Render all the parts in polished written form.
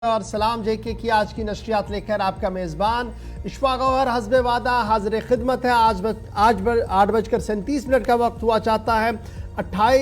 और सलाम जेके की आज की नशरियात लेकर आपका मेज़बान इशफाक गौहर हस्बे वादा हाजिर खिदमत है। आज 8:37 का वक्त हुआ चाहता है।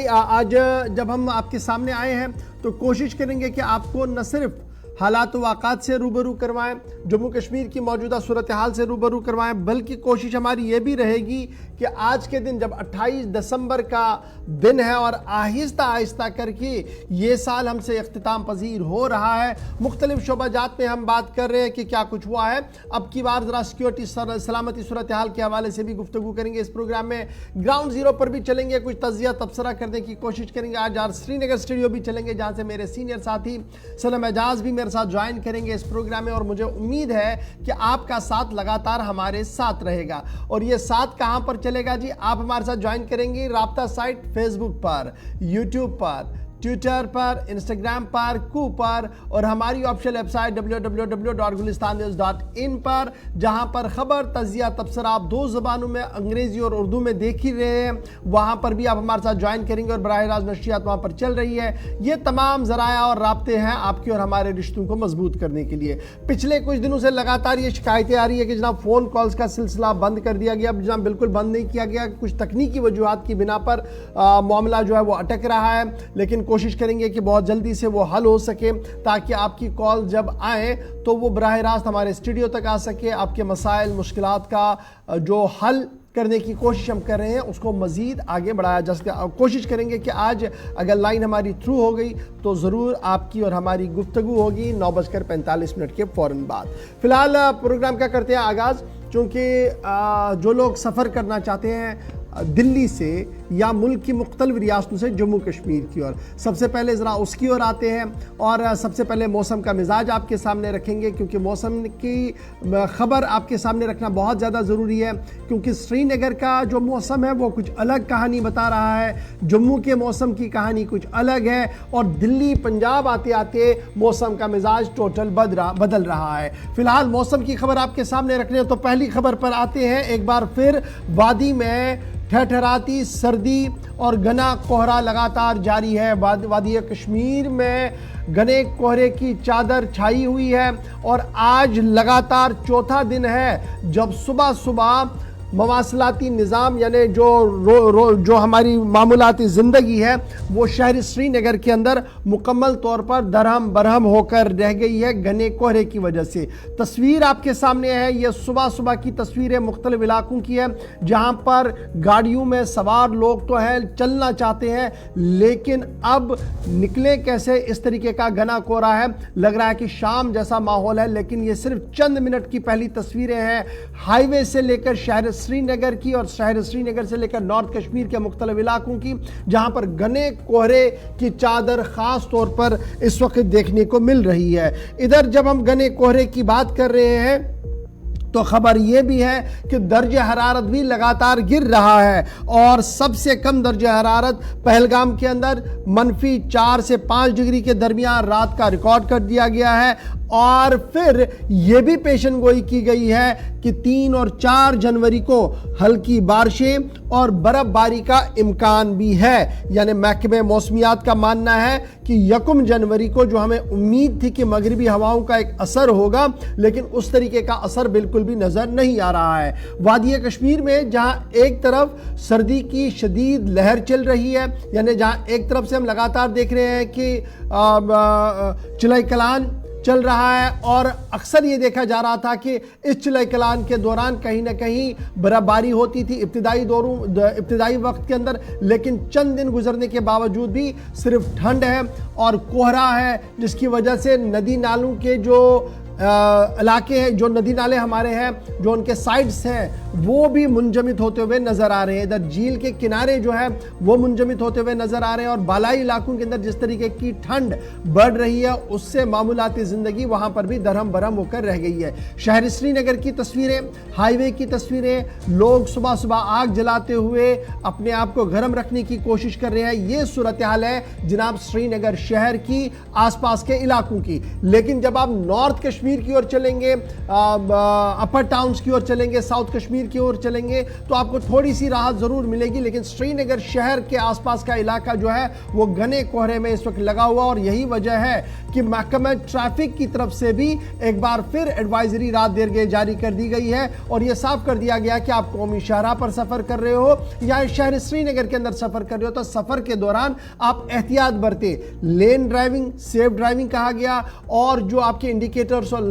आज जब हम आपके सामने आए हैं तो कोशिश करेंगे कि आपको न सिर्फ हालात वाक़ात से रूबरू करवाएं, जम्मू कश्मीर की मौजूदा सूरत हाल से रूबरू करवाएं, बल्कि कोशिश हमारी ये भी रहेगी कि आज के दिन जब 28 दिसंबर का दिन है और आहिस्ता आहिस्ता करके ये साल हमसे इख्तिताम पजीर हो रहा है, मुख्तलिफ शोबाजात में हम बात कर रहे हैं कि क्या कुछ हुआ है। अब की बार ज़रा सिक्योरिटी सलामती सूरत हाल के हवाले से भी गुफ्तगू करेंगे। इस प्रोग्राम में ग्राउंड ज़ीरो पर भी चलेंगे, कुछ तजिया तबसरा करने की कोशिश करेंगे। आज श्रीनगर स्टूडियो भी चलेंगे जहाँ से मेरे सीनियर साथी सनम एजाज भी मेरे साथ ज्वाइन करेंगे इस प्रोग्राम में, और मुझे उम्मीद है कि आपका साथ लगातार हमारे साथ रहेगा। और ये साथ कहां पर चलेगा जी? आप हमारे साथ ज्वाइन करेंगे राब्ता साइट फेसबुक पर, यूट्यूब पर, ट्विटर पर, इंस्टाग्राम पर, कू पर, और हमारी ऑफिशियल वेबसाइट www.gulistannews.in पर, जहां पर खबर तजिया तबसरा आप दो ज़बानों में अंग्रेजी और उर्दू में देख ही रहे हैं, वहां पर भी आप हमारे साथ ज्वाइन करेंगे और बराह रास्त नशरियात वहां पर चल रही है। ये तमाम ज़राया और राब्ते हैं आपके और हमारे रिश्तों को मजबूत करने के लिए। पिछले कुछ दिनों से लगातार ये शिकायतें आ रही है कि जनाब फ़ोन कॉल्स का सिलसिला बंद कर दिया गया। जनाब बिल्कुल बंद नहीं किया गया, कुछ तकनीकी वजूहात की बिना पर मामला जो है वो अटक रहा है, लेकिन कोशिश करेंगे कि बहुत जल्दी से वो हल हो सके ताकि आपकी कॉल जब आए तो वो बराह रास्त हमारे स्टूडियो तक आ सके। आपके मसाइल मुश्किलात का जो हल करने की कोशिश हम कर रहे हैं उसको मज़ीद आगे बढ़ाया जा सके। कोशिश करेंगे कि आज अगर लाइन हमारी थ्रू हो गई तो ज़रूर आपकी और हमारी गुफ्तगू होगी 9:45 के फ़ौरन बाद। फ़िलहाल प्रोग्राम का करते हैं आगाज़, चूँकि जो लोग सफ़र करना चाहते हैं दिल्ली से या मुल्क की मुख्तलिफ रियासतों से जम्मू कश्मीर की ओर, सबसे पहले ज़रा उसकी ओर आते हैं और सबसे पहले मौसम का मिजाज आपके सामने रखेंगे, क्योंकि मौसम की ख़बर आपके सामने रखना बहुत ज़्यादा ज़रूरी है। क्योंकि श्रीनगर का जो मौसम है वो कुछ अलग कहानी बता रहा है, जम्मू के मौसम की कहानी कुछ अलग है, और दिल्ली पंजाब आते आते मौसम का मिजाज टोटल बदल रहा है। फ़िलहाल मौसम की खबर आपके सामने रखने तो पहली खबर पर आते हैं। एक बार फिर वादी में ठहठहाती सर्दी और घना कोहरा लगातार जारी है। वादी कश्मीर में घने कोहरे की चादर छाई हुई है और आज लगातार चौथा दिन है जब सुबह सुबह मवासलाती निज़ाम यानी जो हमारी मामूलाती ज़िंदगी है वो शहर श्रीनगर के अंदर मुकम्मल तौर पर दरहम बरहम होकर रह गई है घने कोहरे की वजह से। तस्वीर आपके सामने है, ये सुबह सुबह की तस्वीरें मुख्तलिफ इलाकों की है जहां पर गाड़ियों में सवार लोग तो हैं, चलना चाहते हैं, लेकिन अब निकले कैसे, इस तरीके का घना कोहरा है। लग रहा है कि शाम जैसा माहौल है, लेकिन ये सिर्फ चंद मिनट की पहली तस्वीरें हैं हाईवे से लेकर शहर श्रीनगर की और शहर श्रीनगर से लेकर नॉर्थ कश्मीर के मुख्तलिफ इलाकों की, जहां पर घने कोहरे की चादर खास तौर पर इस वक्त देखने को मिल रही है। इधर जब हम घने कोहरे की बात कर रहे हैं तो खबर यह भी है कि दर्जे हरारत भी लगातार गिर रहा है और सबसे कम दर्जे हरारत पहलगाम के अंदर -4 से 5 डिग्री के दरमियान रात का रिकॉर्ड कर दिया गया है। और फिर यह भी पेशन गोई की गई है कि 3 और 4 जनवरी को हल्की बारिशें और बर्फबारी का इम्कान भी है। यानी महकमे मौसमियात का मानना है कि 1 जनवरी को जो हमें उम्मीद थी कि मगरिबी हवाओं का एक असर होगा, लेकिन उस तरीके का असर बिल्कुल भी नजर नहीं आ रहा है। वादी कश्मीर में जहां एक तरफ सर्दी की शदीद लहर चल रही है, यानी जहां एक तरफ से हम लगातार देख रहे हैं कि चिलाई कलान चल रहा है, और अक्सर ये देखा जा रहा था कि इस चिलाई कलान के दौरान कहीं ना कहीं बर्फबारी होती थी इब्तिदाई वक्त के अंदर, लेकिन चंद दिन गुजरने के बावजूद भी सिर्फ ठंड है और कोहरा है, जिसकी वजह से नदी नालों के जो इलाके हैं, जो नदी नाले हमारे हैं, जो उनके साइड्स हैं, वो भी मुंजमिद होते हुए नज़र आ रहे हैं। इधर झील के किनारे जो है वो मुंजमिद होते हुए नज़र आ रहे हैं, और बालाई इलाकों के अंदर जिस तरीके की ठंड बढ़ रही है उससे मामूलाती ज़िंदगी वहाँ पर भी दरहम बरहम होकर रह गई है। शहर श्रीनगर की तस्वीरें, हाईवे की तस्वीरें, लोग सुबह सुबह आग जलाते हुए अपने आप को गर्म रखने की कोशिश कर रहे हैं। ये सूरत हाल है जनाब श्रीनगर शहर की, आसपास के इलाकों की। लेकिन जब आप नॉर्थ कश्मीर की ओर चलेंगे, अपर टाउन्स की ओर चलेंगे, साउथ कश्मीर साइड की ओर चलेंगे तो आपको थोड़ी सी राहत जरूर मिलेगी, लेकिन श्रीनगर शहर के आसपास का इलाका जो है वो घने कोहरे में इस वक्त लगा हुआ, और यही वजह है कि महकमा ट्रैफिक की तरफ से भी एक बार फिर एडवाइजरी रात देर गए जारी कर दी गई है और यह साफ कर दिया गया कि आप कौमी शाहराह पर सफर कर रहे हो या शहर श्रीनगर के अंदर सफर कर रहे हो तो सफर के दौरान आप एहतियात बरते। लेन ड्राइविंग, सेफ ड्राइविंग कहा गया, और जो आपके इंडिकेटर्स और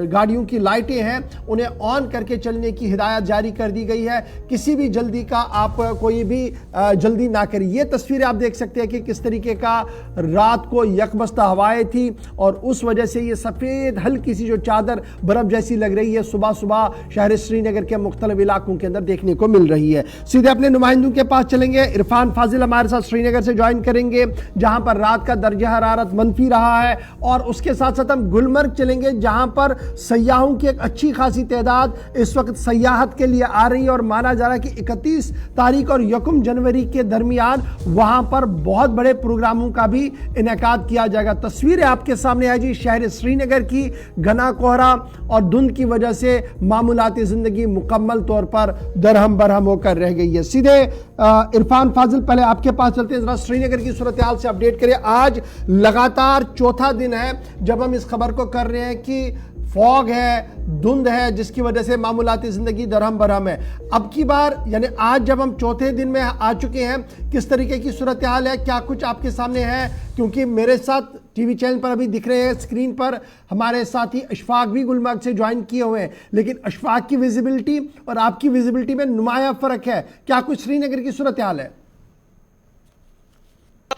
गाड़ियों की लाइटें हैं उन्हें ऑन करके चलने की हिदायत जारी कर दी गई है। किसी भी जल्दी का आप कोई भी जल्दी ना करिए। ये तस्वीरें आप देख सकते हैं कि किस तरीके का रात को यकबस्ता हवाएं थी और उस वजह से ये सफेद हल्की सी जो चादर बर्फ जैसी लग रही है सुबह सुबह शहर श्रीनगर के मुख्तलिफ इलाकों के अंदर देखने को मिल रही है। सीधे अपने नुमाइंदों के पास चलेंगे। इरफान फाजिल हमारे साथ श्रीनगर से ज्वाइन करेंगे जहां पर रात का दर्जा हरारत मनफी रहा है, और उसके साथ साथ हम गुलमर्ग चलेंगे जहां पर सयाहों की एक अच्छी खासी तादाद इस वक्त सयाहत के लिए आ रही है और माना जा रहा है कि 31 तारीख और 1 जनवरी के दरमियान वहां पर बहुत बड़े प्रोग्रामों का भी इनेकाद किया जाएगा। तस्वीरें आपके सामने है जी शहर श्रीनगर की। घना कोहरा और धुंध की वजह से मामूलाती जिंदगी मुकम्मल तौर पर दरहम बरहम होकर रह गई है। सीधे इरफान फाजिल पहले आपके पास चलते हैं, जरा श्रीनगर की सूरत हाल से अपडेट करें। आज लगातार चौथा दिन है जब हम इस खबर को कर रहे हैं कि फॉग है, धुंध है, जिसकी वजह से मामूलाती जिंदगी दरहम बरहम है। अब की बार यानी आज जब हम चौथे दिन में आ चुके हैं, किस तरीके की सूरत हाल है, क्या कुछ आपके सामने है? क्योंकि मेरे साथ टीवी चैनल पर अभी दिख रहे हैं स्क्रीन पर हमारे साथी अशफाक भी गुलमर्ग से ज्वाइन किए हुए हैं, लेकिन अशफाक की विजिबिलिटी और आपकी विजिबिलिटी में नुमाया फर्क है। क्या कुछ श्रीनगर की सूरत हाल है?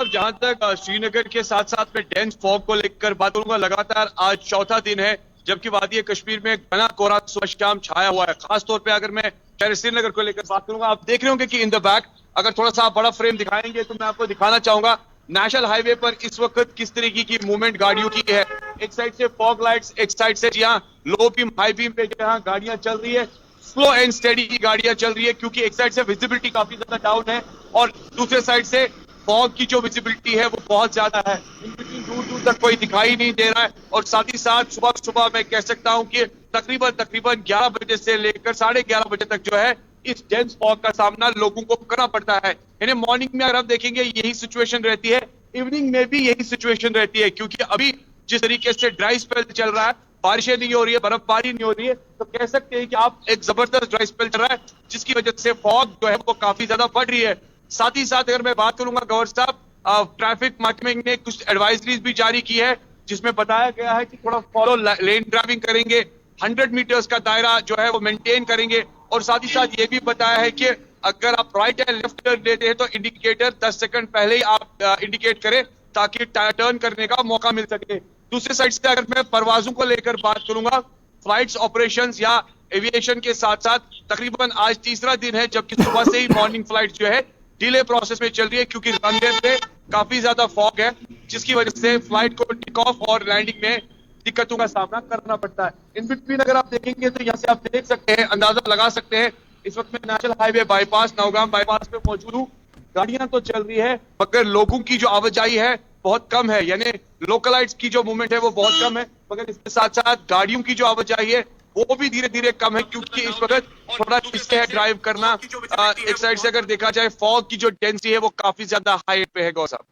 जहां तक श्रीनगर के साथ साथ में डेंस फॉग को लेकर बात करूंगा, लगातार आज चौथा दिन है जबकि वादी कश्मीर में घना कोहरा सुबह शाम छाया हुआ है। खासतौर पे अगर मैं शहर श्रीनगर को लेकर बात करूंगा, आप देख रहे होंगे कि इन द बैक अगर थोड़ा सा बड़ा फ्रेम दिखाएंगे तो मैं आपको दिखाना चाहूंगा नेशनल हाईवे पर इस वक्त किस तरीके की मूवमेंट गाड़ियों की है। एक साइड से फॉग लाइट्स, एक साइड से जहां लो बीम हाई बीम पे जहां गाड़ियां चल रही है, स्लो एंड स्टेडी की गाड़ियां चल रही है क्योंकि एक साइड से विजिबिलिटी काफी ज्यादा डाउन है और दूसरे साइड से फॉग की जो विजिबिलिटी है वो बहुत ज्यादा है। इन बिटवीन दूर दूर तक कोई दिखाई नहीं दे रहा है और साथ ही साथ सुबह सुबह मैं कह सकता हूं कि तकरीबन 11 बजे से लेकर 11:30 बजे तक जो है इस डेंस फॉग का सामना लोगों को करना पड़ता है। यानी मॉर्निंग में अगर आप देखेंगे यही सिचुएशन रहती है, इवनिंग में भी यही सिचुएशन रहती है क्योंकि अभी जिस तरीके से ड्राई स्पेल चल रहा है, बारिशें नहीं हो रही है, बर्फबारी नहीं हो रही है, तो कह सकते हैं कि आप एक जबरदस्त ड्राई स्पेल चल रहा है जिसकी वजह से फॉग जो है वो काफी ज्यादा बढ़ रही है। साथ ही साथ अगर मैं बात करूंगा गवर्नर साहब, ट्रैफिक महकमे ने कुछ एडवाइजरीज भी जारी की है जिसमें बताया गया है कि थोड़ा फॉलो लेन ड्राइविंग करेंगे, 100 मीटर्स का दायरा जो है वो मेंटेन करेंगे और साथ ही साथ ये भी बताया है कि अगर आप राइट एंड लेफ्ट टर्न लेते हैं तो इंडिकेटर 10 सेकंड पहले ही आप इंडिकेट करें ताकि टर्न करने का मौका मिल सके। दूसरे साइड से अगर मैं परवाजों को लेकर बात करूंगा, फ्लाइट्स ऑपरेशंस या एविएशन के साथ साथ तकरीबन आज तीसरा दिन है जबकि सुबह से ही मॉर्निंग फ्लाइट जो है डिले प्रोसेस में चल रही है क्योंकि रनवे पे काफी ज्यादा फॉग है जिसकी वजह से फ्लाइट को टेक ऑफ और लैंडिंग में दिक्कतों का सामना करना पड़ता है। इन बिटवीन अगर आप देखेंगे तो यहाँ से आप देख सकते हैं, अंदाजा लगा सकते हैं, इस वक्त मैं national highway bypass Naugam bypass पे मौजूद हूँ। गाड़ियां तो चल रही है मगर लोगों की जो आवाजाही है बहुत कम है, यानी लोकलाइट्स की जो मूवमेंट है वो बहुत कम है, मगर इसके साथ साथ गाड़ियों की जो आवाजाही है वो भी धीरे धीरे कम है क्योंकि इस वक्त थोड़ा रिस्क है ड्राइव करना। एक साइड से अगर देखा जाए फॉग की जो डेंसिटी है वो काफी ज्यादा हाई पे है। गौ साहब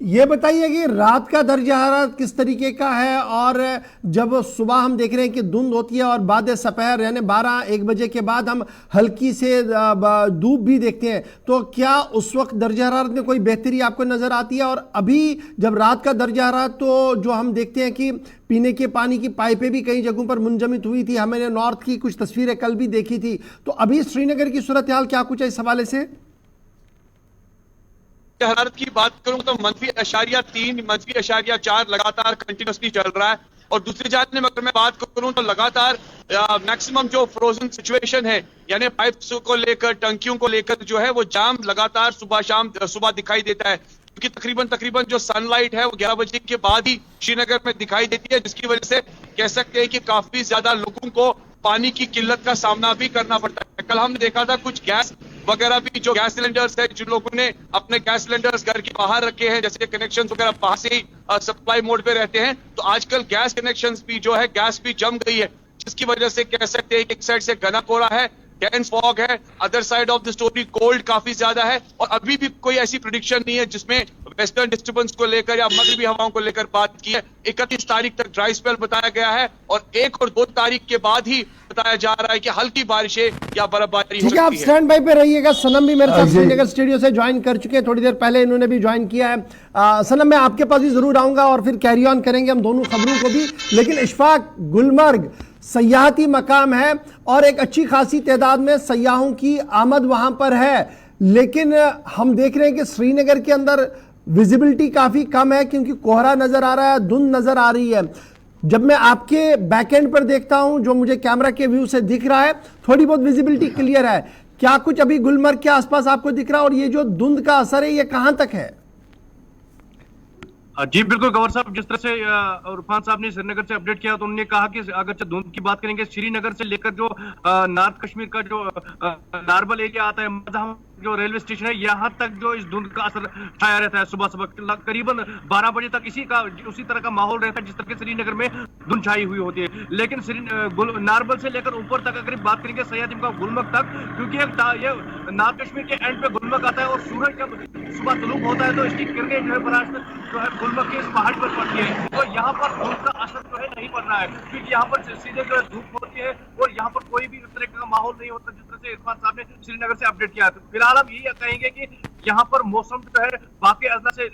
ये बताइए कि रात का दर्जा हरारत किस तरीके का है और जब सुबह हम देख रहे हैं कि धुंध होती है और बाद सपहर यानी 12-1 बजे के बाद हम हल्की से धूप भी देखते हैं, तो क्या उस वक्त दर्जा हरारत में कोई बेहतरी आपको नज़र आती है? और अभी जब रात का दर्जा हरारत तो जो हम देखते हैं कि पीने के पानी की पाइपें भी कई जगहों पर मुंजमद हुई थी, हमने नॉर्थ की कुछ तस्वीरें कल भी देखी थी, तो अभी श्रीनगर की सूरत हाल क्या कुछ है इस हवाले से? हरारत की बात करूं तो -3, -4 लगातार कंटिन्यूसली चल रहा है और दूसरी जानब अगर मैं बात करूं तो लगातार मैक्सिमम जो फ्रोजन सिचुएशन है यानी पाइप्स को लेकर टंकियों को लेकर जो है वो जाम लगातार सुबह दिखाई देता है क्योंकि तकरीबन जो सनलाइट है वो 11 बजे के बाद ही श्रीनगर में दिखाई देती है जिसकी वजह से कह सकते हैं कि काफी ज्यादा लोगों को पानी की किल्लत का सामना भी करना पड़ता है। कल हमने देखा था कुछ गैस वगैरह भी, जो गैस सिलेंडर्स है जिन लोगों ने अपने गैस सिलेंडर्स घर के बाहर रखे हैं, जैसे कनेक्शंस वगैरह बाहर से ही सप्लाई मोड पे रहते हैं, तो आजकल गैस कनेक्शंस भी जो है गैस भी जम गई है जिसकी वजह से कह सकते हैं एक साइड से घना कोहरा है, डेंस फॉग है, other side of the story cold काफी ज्यादा है, और अभी भी कोई ऐसी प्रेडिक्शन नहीं है जिसमें वेस्टर्न डिस्टर्बेंस को लेकर या मगरबी हवाओं को लेकर बात की है। 31 तारीख तक ड्राई स्पेल बताया गया है और 1 और 2 तारीख के बाद ही बताया जा रहा है कि हल्की बारिशें या बर्फबारी हो ठीक है, आप सकती है। स्टैंड बाई पे रहिएगा। सनम भी मेरे साथ श्रीनगर स्टूडियो से ज्वाइन कर चुके हैं, थोड़ी देर पहले इन्होंने भी ज्वाइन किया है। सनम, मैं आपके पास भी जरूर आऊंगा और फिर कैरी ऑन करेंगे हम दोनों खबरों को भी। लेकिन इशफाक, गुलमर्ग सयाहती मकाम है और एक अच्छी खासी तादाद में सयाहों की आमद वहां पर है, लेकिन हम देख रहे हैं कि श्रीनगर के अंदर विजिबिलिटी काफी कम है क्योंकि कोहरा नजर आ रहा है, धुंध नजर आ रही है। जब मैं आपके बैकएंड पर देखता हूं, जो मुझे कैमरा के व्यू से दिख रहा है, थोड़ी बहुत विजिबिलिटी क्लियर है। क्या कुछ अभी गुलमर्ग के आसपास आपको दिख रहा है, और ये जो धुंध का असर है ये कहां तक है? जी बिल्कुल गवर साहब, जिस तरह से इरफान साहब ने श्रीनगर से अपडेट किया तो उन्होंने कहा कि अगर धुंध की बात करेंगे, श्रीनगर से लेकर जो नॉर्थ कश्मीर का जो नारबल एरिया आता है, मजहम जो रेलवे स्टेशन है, यहाँ तक जो इस धुंध का असर छाया रहता है। सुबह सुबह करीबन 12 बजे तक उसी तरह का माहौल रहता है जिस तरह के श्रीनगर में धुंध छाई हुई होती है। लेकिन नारबल से लेकर ऊपर तक अगर बात करेंगे सयाहतीम का गुलमर्ग तक, क्योंकि ये नॉर्थ कश्मीर के एंड पे गुलमर्ग आता है और सूरज जब सुबह तुलूक होता है तो इसकी किरणें जो है बराबर जो है गुलमर्ग के इस पहाड़ी पर पड़ती है, तो यहाँ पर धूप का असर जो है नहीं पड़ रहा है, क्योंकि यहाँ पर सीधे जो है धूप होती है और यहाँ पर कोई भी इस तरह का माहौल नहीं होता जिस तरह से इरफान साहब ने श्रीनगर से अपडेट किया। फिलहाल हम यही कहेंगे कि यहाँ पर मौसम जो है बाकी अजला से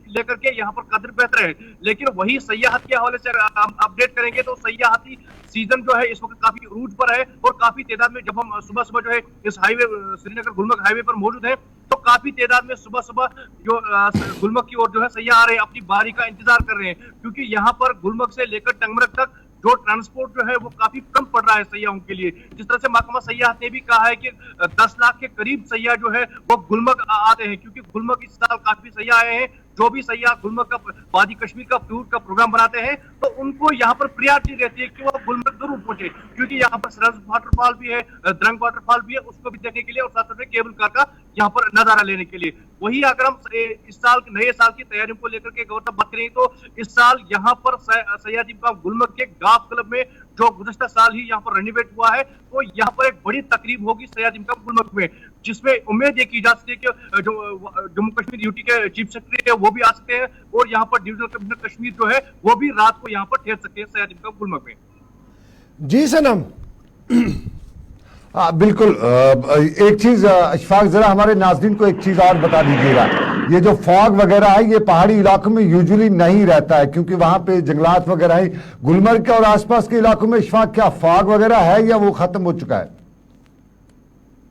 लेकर के यहाँ पर कदर बेहतर है। लेकिन वही सयाहत के हवाले से हम अपडेट करेंगे तो सयाहती सीजन जो है इस वक्त काफी रूट पर है और काफी तादाद में जब हम सुबह सुबह जो है इस हाईवे श्रीनगर गुलमर्ग हाईवे पर मौजूद है तो काफी तादाद में सुबह सुबह जो गुलमर्ग की ओर जो है सयाह आ रहे हैं, अपनी बारी का इंतजार कर रहे हैं, क्योंकि यहाँ पर गुलमर्ग से लेकर टंगमर्ग तक जो ट्रांसपोर्ट जो है वो काफी कम पड़ रहा है सयाहों के लिए। जिस तरह से महकमा सयाहत ने भी कहा है कि 10 लाख के करीब सयाह जो है वो गुलमर्ग आते हैं, क्योंकि गुलमर्ग इस साल काफी सयाह आए हैं। जो भी सयाह गुलमर्ग का वादी कश्मीर का टूर का प्रोग्राम बनाते हैं तो उनको यहाँ पर प्रायोरिटी रहती है कि वो गुलमर्ग जरूर पहुंचे, क्योंकि यहाँ पर सरस वाटरफॉल भी है, द्रंग वाटरफॉल भी है, उसको भी देखने के लिए और साथ साथ में केबल कार का यहाँ पर नजारा लेने के लिए। वही अगर हम इस साल नए साल की तैयारियों को लेकर के गवर्नर बात करें तो इस साल यहाँ पर सयाहतीम का गुलमर्ग के गाफ क्लब में जो गुज़श्ता साल ही यहाँ पर रेनोवेट हुआ है, तो यहाँ पर एक बड़ी तकरीब होगी सयाहतीम का गुलमर्ग में, जिसमें उम्मीद ये की जा सकती है कि जो जम्मू कश्मीर यूटी के चीफ सेक्रेटरी है वो भी आ सकते हैं और यहाँ पर डिविजनल कमिश्नर कश्मीर जो है वो भी रात को यहाँ पर ठहर सकते हैं सयाहतीम का गुलमर्ग में। जी सनम। बिल्कुल। एक चीज अशफाक, जरा हमारे नाज़रीन को एक चीज और बता दीजिएगा, ये जो फॉग वगैरह है ये पहाड़ी इलाकों में यूजुअली नहीं रहता है क्योंकि वहां पे जंगलात वगैरह है। गुलमर्ग के और आसपास के इलाकों में इशफाक क्या फॉग वगैरह है या वो खत्म हो चुका है?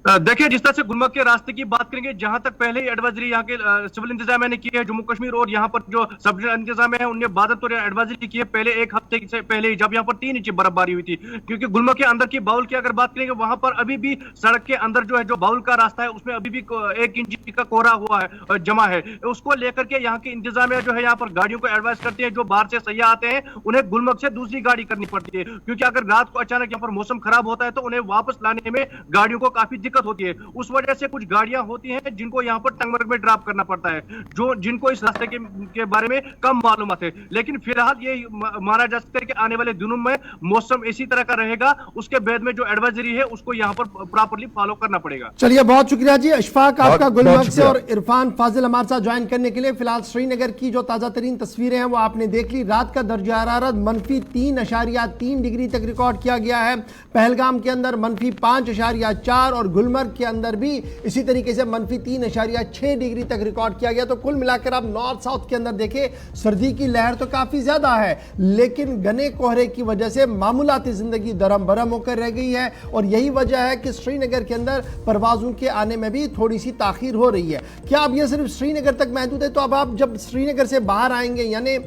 देखिए, जिस तरह से गुलमर्ग के रास्ते की बात करेंगे, जहां तक पहले ही एडवाइजरी यहाँ के सिविल इंतजामिया ने की है जम्मू कश्मीर और यहाँ पर जो सब इंतजामिया है उनने बादल तो एडवाइजरी की है पहले एक हफ्ते से पहले ही, जब यहाँ पर 3 इंच बर्फबारी हुई थी। क्योंकि गुलमर्ग के अंदर की बाउल की अगर बात करेंगे वहां पर अभी भी सड़क के अंदर जो है जो बाउल का रास्ता है उसमें अभी भी 1 इंच का कोहरा हुआ है, जमा है। उसको लेकर के यहाँ की इंतजामिया जो है यहाँ पर गाड़ियों को एडवाइस करती है, जो बाहर से सयाह आते हैं उन्हें गुलमर्ग से दूसरी गाड़ी करनी पड़ती है, क्योंकि अगर रात को अचानक यहाँ पर मौसम खराब होता है तो उन्हें वापस लाने में गाड़ियों को काफी दिक्कत होती है। उस वजह से कुछ गाड़ियां होती हैं जिनको यहाँ पर टंगमर्ग में ड्रॉप करना पड़ता है, जो जिनको इस रास्ते के बारे में कम मालूमात है। लेकिन फिलहाल ये माना जा सकता है कि आने वाले दिनों में मौसम इसी तरह का रहेगा, उसके बाद में जो एडवाइजरी है उसको यहाँ पर प्रॉपर्ली फॉलो करना पड़ेगा। चलिए, बहुत शुक्रिया जी अशफाक आपका गुलमर्ग से, और इरफान फाजिल हमारे साथ ज्वाइन करने के लिए। फिलहाल श्रीनगर की जो ताजा तरीन तस्वीरें हैं वो आपने देख ली। रात का दर्जा हरारत -3.3 डिग्री तक रिकॉर्ड किया गया है। पहलगाम के अंदर -5.4 और गुलमर्ग के अंदर भी इसी तरीके से -3.6 डिग्री तक रिकॉर्ड किया गया। तो कुल मिलाकर आप नॉर्थ साउथ के अंदर देखें, सर्दी की लहर तो काफी ज्यादा है, लेकिन घने कोहरे की वजह से मामूलाती जिंदगी दरम बरम होकर रह गई है। और यही वजह है कि श्रीनगर के अंदर परवाजों के आने में भी थोड़ी सी ताखीर हो रही है। क्या अब यह सिर्फ श्रीनगर तक महदूद है? तो अब आप जब श्रीनगर से बाहर आएंगे, यानी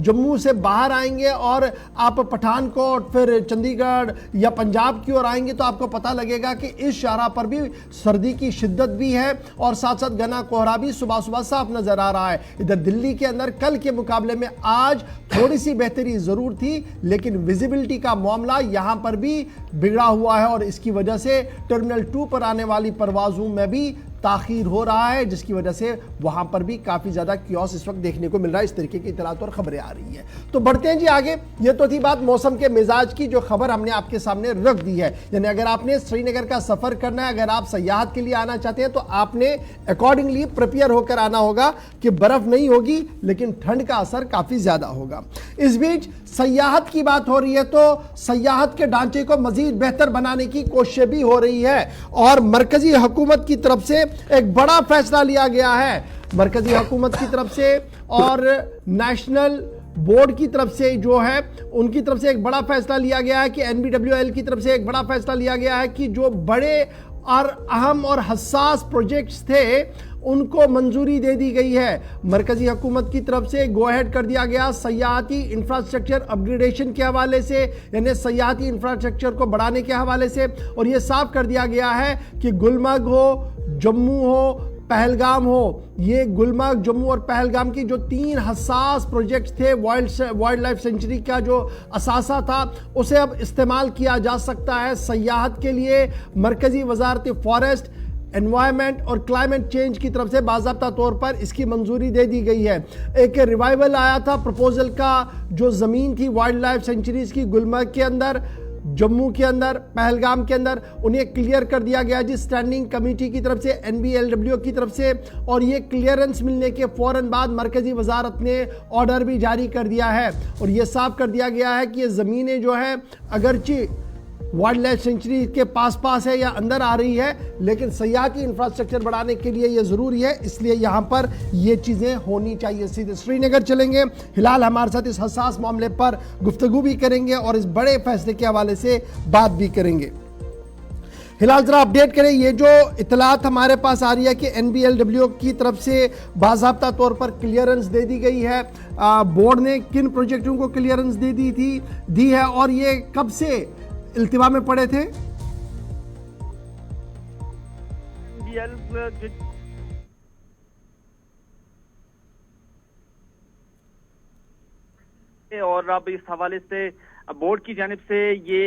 जम्मू से बाहर आएंगे और आप पठानकोट फिर चंडीगढ़ या पंजाब की ओर आएंगे तो आपको पता लगेगा कि इस शारा पर भी सर्दी की शिद्दत भी है और साथ साथ घना कोहरा भी सुबह सुबह साफ नजर आ रहा है। इधर दिल्ली के अंदर कल के मुकाबले में आज थोड़ी सी बेहतरी जरूर थी, लेकिन विजिबिलिटी का मामला यहां पर भी बिगड़ा हुआ है और इसकी वजह से टर्मिनल 2 पर आने वाली परवाजों में भी ताखीर हो रहा है, जिसकी वजह से वहां पर भी काफी ज्यादा क्योस इस वक्त देखने को मिल रहा है। इस तरीके की इतलात और खबरें आ रही है। तो बढ़ते हैं जी आगे। ये तो थी बात मौसम के मिजाज की, जो खबर हमने आपके सामने रख दी है। यानी अगर आपने श्रीनगर का सफर करना है, अगर आप सयाहत के लिए आना चाहते हैं, तो आपने अकॉर्डिंगली प्रिपेयर होकर आना होगा कि बर्फ नहीं होगी, लेकिन ठंड का असर काफी ज्यादा होगा। इस बीच सयाहत की बात हो रही है, तो सयाहत के ढांचे को मजीद बेहतर बनाने की कोशिश भी हो रही है और मरकजी हुकूमत की तरफ से एक बड़ा फैसला लिया गया है। मरकजी हुकूमत की तरफ से और नेशनल बोर्ड की तरफ से जो है, उनकी तरफ से एक बड़ा फैसला लिया गया है कि NBWL की तरफ से एक बड़ा फैसला लिया गया है कि जो बड़े और अहम और हसास प्रोजेक्ट्स थे उनको मंजूरी दे दी गई है। मरकजी हुकूमत की तरफ से गो अहेड कर दिया गया सयाहती इंफ्रास्ट्रक्चर अपग्रेडेशन के हवाले से, यानी सयाहती इंफ्रास्ट्रक्चर को बढ़ाने के हवाले से। और यह साफ कर दिया गया है कि गुलमर्ग हो, जम्मू हो, पहलगाम हो, ये गुलमर्ग, जम्मू और पहलगाम की जो 3 हसास प्रोजेक्ट्स थे, वाइल्ड लाइफ सेंचुरी का जो असासा था, उसे अब इस्तेमाल किया जा सकता है सयाहत के लिए। मरकजी वजारत फॉरेस्ट, एनवायरमेंट और क्लाइमेट चेंज की तरफ से बाज़ाब्ता तौर पर इसकी मंजूरी दे दी गई है। एक रिवाइवल आया था प्रपोजल का, जो ज़मीन थी वाइल्ड लाइफ सेंचुरीज की गुलमर्ग के अंदर, जम्मू के अंदर, पहलगाम के अंदर, उन्हें क्लियर कर दिया गया जी स्टैंडिंग कमेटी की तरफ से, NBLW की तरफ से। और ये क्लियरेंस मिलने के फौरन बाद मरकजी वजारत ने ऑर्डर भी जारी कर दिया है और ये साफ कर दिया गया है कि ये ज़मीनें जो है अगरचे वाइल्ड लाइफ सेंचुरी के पास है या अंदर आ रही है, लेकिन सयाहती इंफ्रास्ट्रक्चर बढ़ाने के लिए ये ज़रूरी है, इसलिए यहाँ पर ये चीज़ें होनी चाहिए। सीधे श्रीनगर चलेंगे। हिलाल हमारे साथ इस हसास मामले पर गुफ्तगू भी करेंगे और इस बड़े फैसले के हवाले से बात भी करेंगे। हिलाल जरा अपडेट करें, ये जो इतलात हमारे पास आ रही है कि NBLW की तरफ से बाज़ाब्ता तौर पर क्लियरेंस दे दी गई है, बोर्ड ने किन प्रोजेक्टों को क्लियरेंस दी है और ये कब से इल्तिवा में पड़े थे? और अब इस हवाले से बोर्ड की जानिब से ये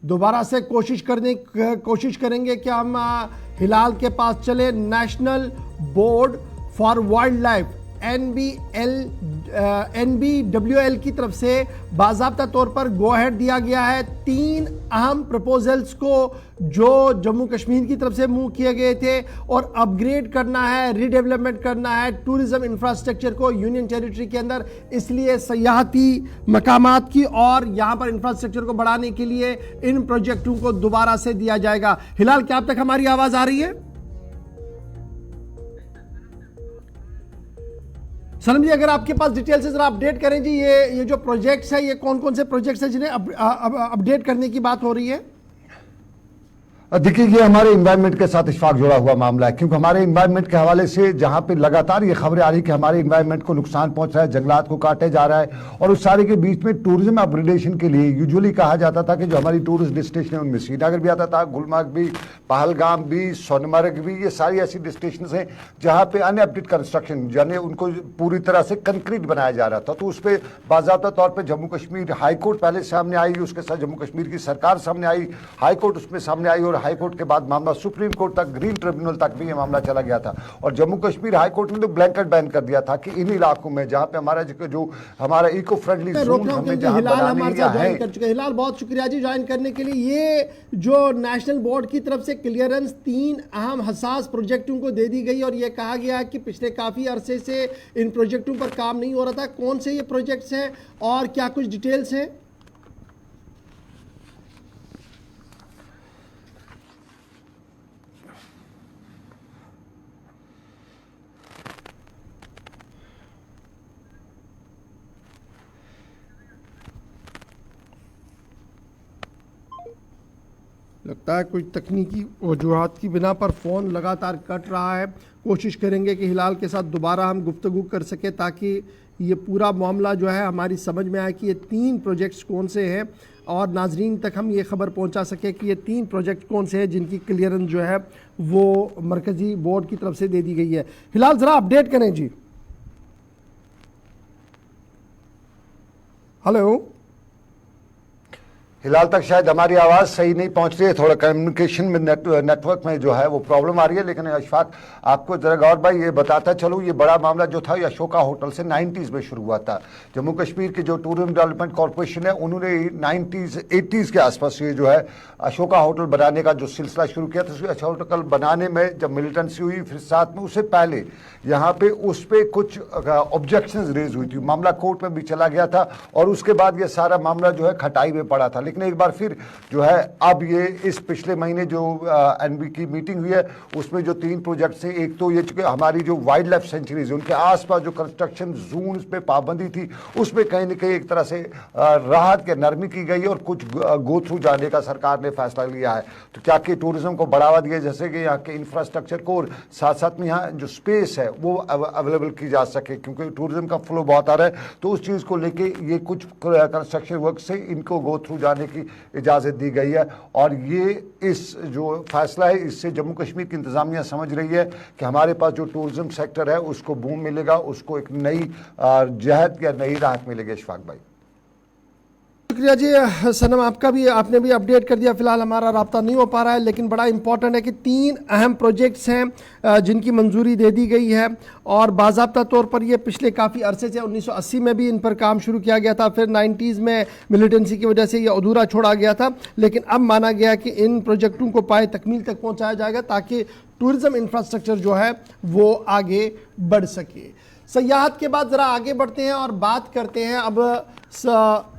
दोबारा से कोशिश करेंगे कि हम हिलाल के पास चले। National board for wild life NBWL की तरफ से बाज़ाब्ता तौर पर गो अहेड दिया गया है 3 अहम प्रपोजल्स को जो जम्मू कश्मीर की तरफ से मूव किए गए थे, और अपग्रेड करना है, रीडेवलपमेंट करना है टूरिज्म इंफ्रास्ट्रक्चर को यूनियन टेरिटरी के अंदर। इसलिए सयाहती मकामात की और यहाँ पर इंफ्रास्ट्रक्चर को बढ़ाने के लिए इन प्रोजेक्टों को दोबारा से दिया जाएगा। हिलाल, क्या अब तक हमारी आवाज़ आ रही है? सनम जी, अगर आपके पास डिटेल से जरा अपडेट करें जी, ये जो प्रोजेक्ट्स है, ये कौन कौन से प्रोजेक्ट्स हैं जिन्हें अपडेट करने की बात हो रही है? देखिए, ये हमारे इन्वायरमेंट के साथ इशफाक जुड़ा हुआ मामला है, क्योंकि हमारे इन्वायरमेंट के हवाले से जहां पे लगातार ये खबरें आ रही कि हमारे इन्वायरमेंट को नुकसान पहुंच रहा है, जंगलात को काटे जा रहा है, और उस सारे के बीच में टूरिज्म अपग्रेडेशन के लिए यूजुअली कहा जाता था कि जो हमारी टूरिस्ट डेस्टिनेशन है उनमें श्रीनगर भी आता था, गुलमर्ग भी, पहलगाम भी, सोनमर्ग भी, ये सारी ऐसी डेस्टिनेशन हैं जहाँ पे अनअपडेट कंस्ट्रक्शन, यानी उनको पूरी तरह से कंक्रीट बनाया जा रहा था। तो उस पर बाज़ाब्ता तौर पर जम्मू कश्मीर हाई कोर्ट पहले सामने आई, उसके साथ जम्मू कश्मीर की सरकार सामने आई, हाई कोर्ट उसमें सामने आई, और हाई कोर्ट के बाद मामला सुप्रीम कोर्ट तक, ग्रीन ट्रिब्यूनल तक भी ये मामला चला गया था। और जम्मू कश्मीर हाई कोर्ट ने तो ब्लैंकेट बैन कर दिया था कि इन इलाकों में जहां पे हमारा इको फ्रेंडली जोन हमें जहां बनाने है। हिलाल, बहुत शुक्रिया जी ज्वाइन करने के लिए। ये जो नेशनल बोर्ड की तरफ से क्लियरेंस 3 अहम हसास प्रोजेक्टों को दे दी गई और ये कहा गया कि पिछले काफी अरसे से इन प्रोजेक्टों पर काम नहीं हो रहा था। कौन से ये प्रोजेक्ट्स हैं और क्या कुछ डिटेल्स हैं? लगता है कुछ तकनीकी वजूहात की बिना पर फ़ोन लगातार कट रहा है। कोशिश करेंगे कि हिलाल के साथ दोबारा हम गुफ्तगू कर सकें ताकि ये पूरा मामला जो है हमारी समझ में आए कि ये 3 प्रोजेक्ट्स कौन से हैं और नाजरीन तक हम ये ख़बर पहुंचा सके कि ये 3 प्रोजेक्ट कौन से हैं जिनकी क्लियरेंस जो है वो मरकज़ी बोर्ड की तरफ से दे दी गई है। हिलाल, ज़रा अपडेट करें जी। हेलो फिलहाल तक शायद हमारी आवाज़ सही नहीं पहुंच रही है, थोड़ा कम्युनिकेशन में नेटवर्क में जो है वो प्रॉब्लम आ रही है। लेकिन अशफाक, आपको जरा गौर भाई ये बताता चलूँ, ये बड़ा मामला जो था ये अशोका होटल से 90s में शुरू हुआ था। जम्मू कश्मीर के जो टूरिज्म डेवलपमेंट कॉरपोरेशन है उन्होंने 90s 80s के आसपास ये जो है अशोका होटल बनाने का जो सिलसिला शुरू किया था। अशोका होटल बनाने में जब मिलिटेंसी हुई, फिर साथ में उससे पहले यहाँ पे उस पर कुछ ऑब्जेक्शंस रेज हुई थी, मामला कोर्ट में भी चला गया था और उसके बाद ये सारा मामला जो है खटाई में पड़ा था। लेकिन एक बार फिर जो है अब ये इस पिछले महीने जो एनबी की मीटिंग हुई है उसमें जो 3 प्रोजेक्ट्स हैं, एक तो ये चूंकि हमारी जो वाइल्ड लाइफ सेंचुरीज उनके आसपास जो कंस्ट्रक्शन जोन पे पाबंदी थी उस पर कहीं ना कहीं एक तरह से राहत के नरमी की गई और कुछ गो थ्रू जाने का सरकार ने फैसला लिया है। तो क्या कि टूरिज्म को बढ़ावा दिया, जैसे कि यहाँ के इंफ्रास्ट्रक्चर को और साथ साथ में यहाँ जो स्पेस है वो अवेलेबल की जा सके, क्योंकि टूरिज्म का फ्लो बहुत आ रहा है। तो उस चीज़ को लेके ये कुछ कंस्ट्रक्शन वर्क से इनको गो थ्रू जाने की इजाज़त दी गई है। और ये इस जो फैसला है इससे जम्मू कश्मीर की इंतज़ामिया समझ रही है कि हमारे पास जो टूरिज्म सेक्टर है उसको बूम मिलेगा, उसको एक नई जहद या नई राहत मिलेगी। इशफाक भाई शुक्रिया जी। सनम, आपने भी अपडेट कर दिया। फिलहाल हमारा राब्ता नहीं हो पा रहा है, लेकिन बड़ा इंपॉर्टेंट है कि 3 अहम प्रोजेक्ट्स हैं जिनकी मंजूरी दे दी गई है और बाज़ाब्ता तौर पर ये पिछले काफ़ी अरसे से 1980 में भी इन पर काम शुरू किया गया था, फिर 90s में मिलिटेंसी की वजह से ये अधूरा छोड़ा गया था। लेकिन अब माना गया कि इन प्रोजेक्टों को पाए तकमील तक पहुँचाया जाएगा ताकि टूरिज़म इंफ्रास्ट्रक्चर जो है वो आगे बढ़ सके। सयाहत के बाद ज़रा आगे बढ़ते हैं और बात करते हैं अब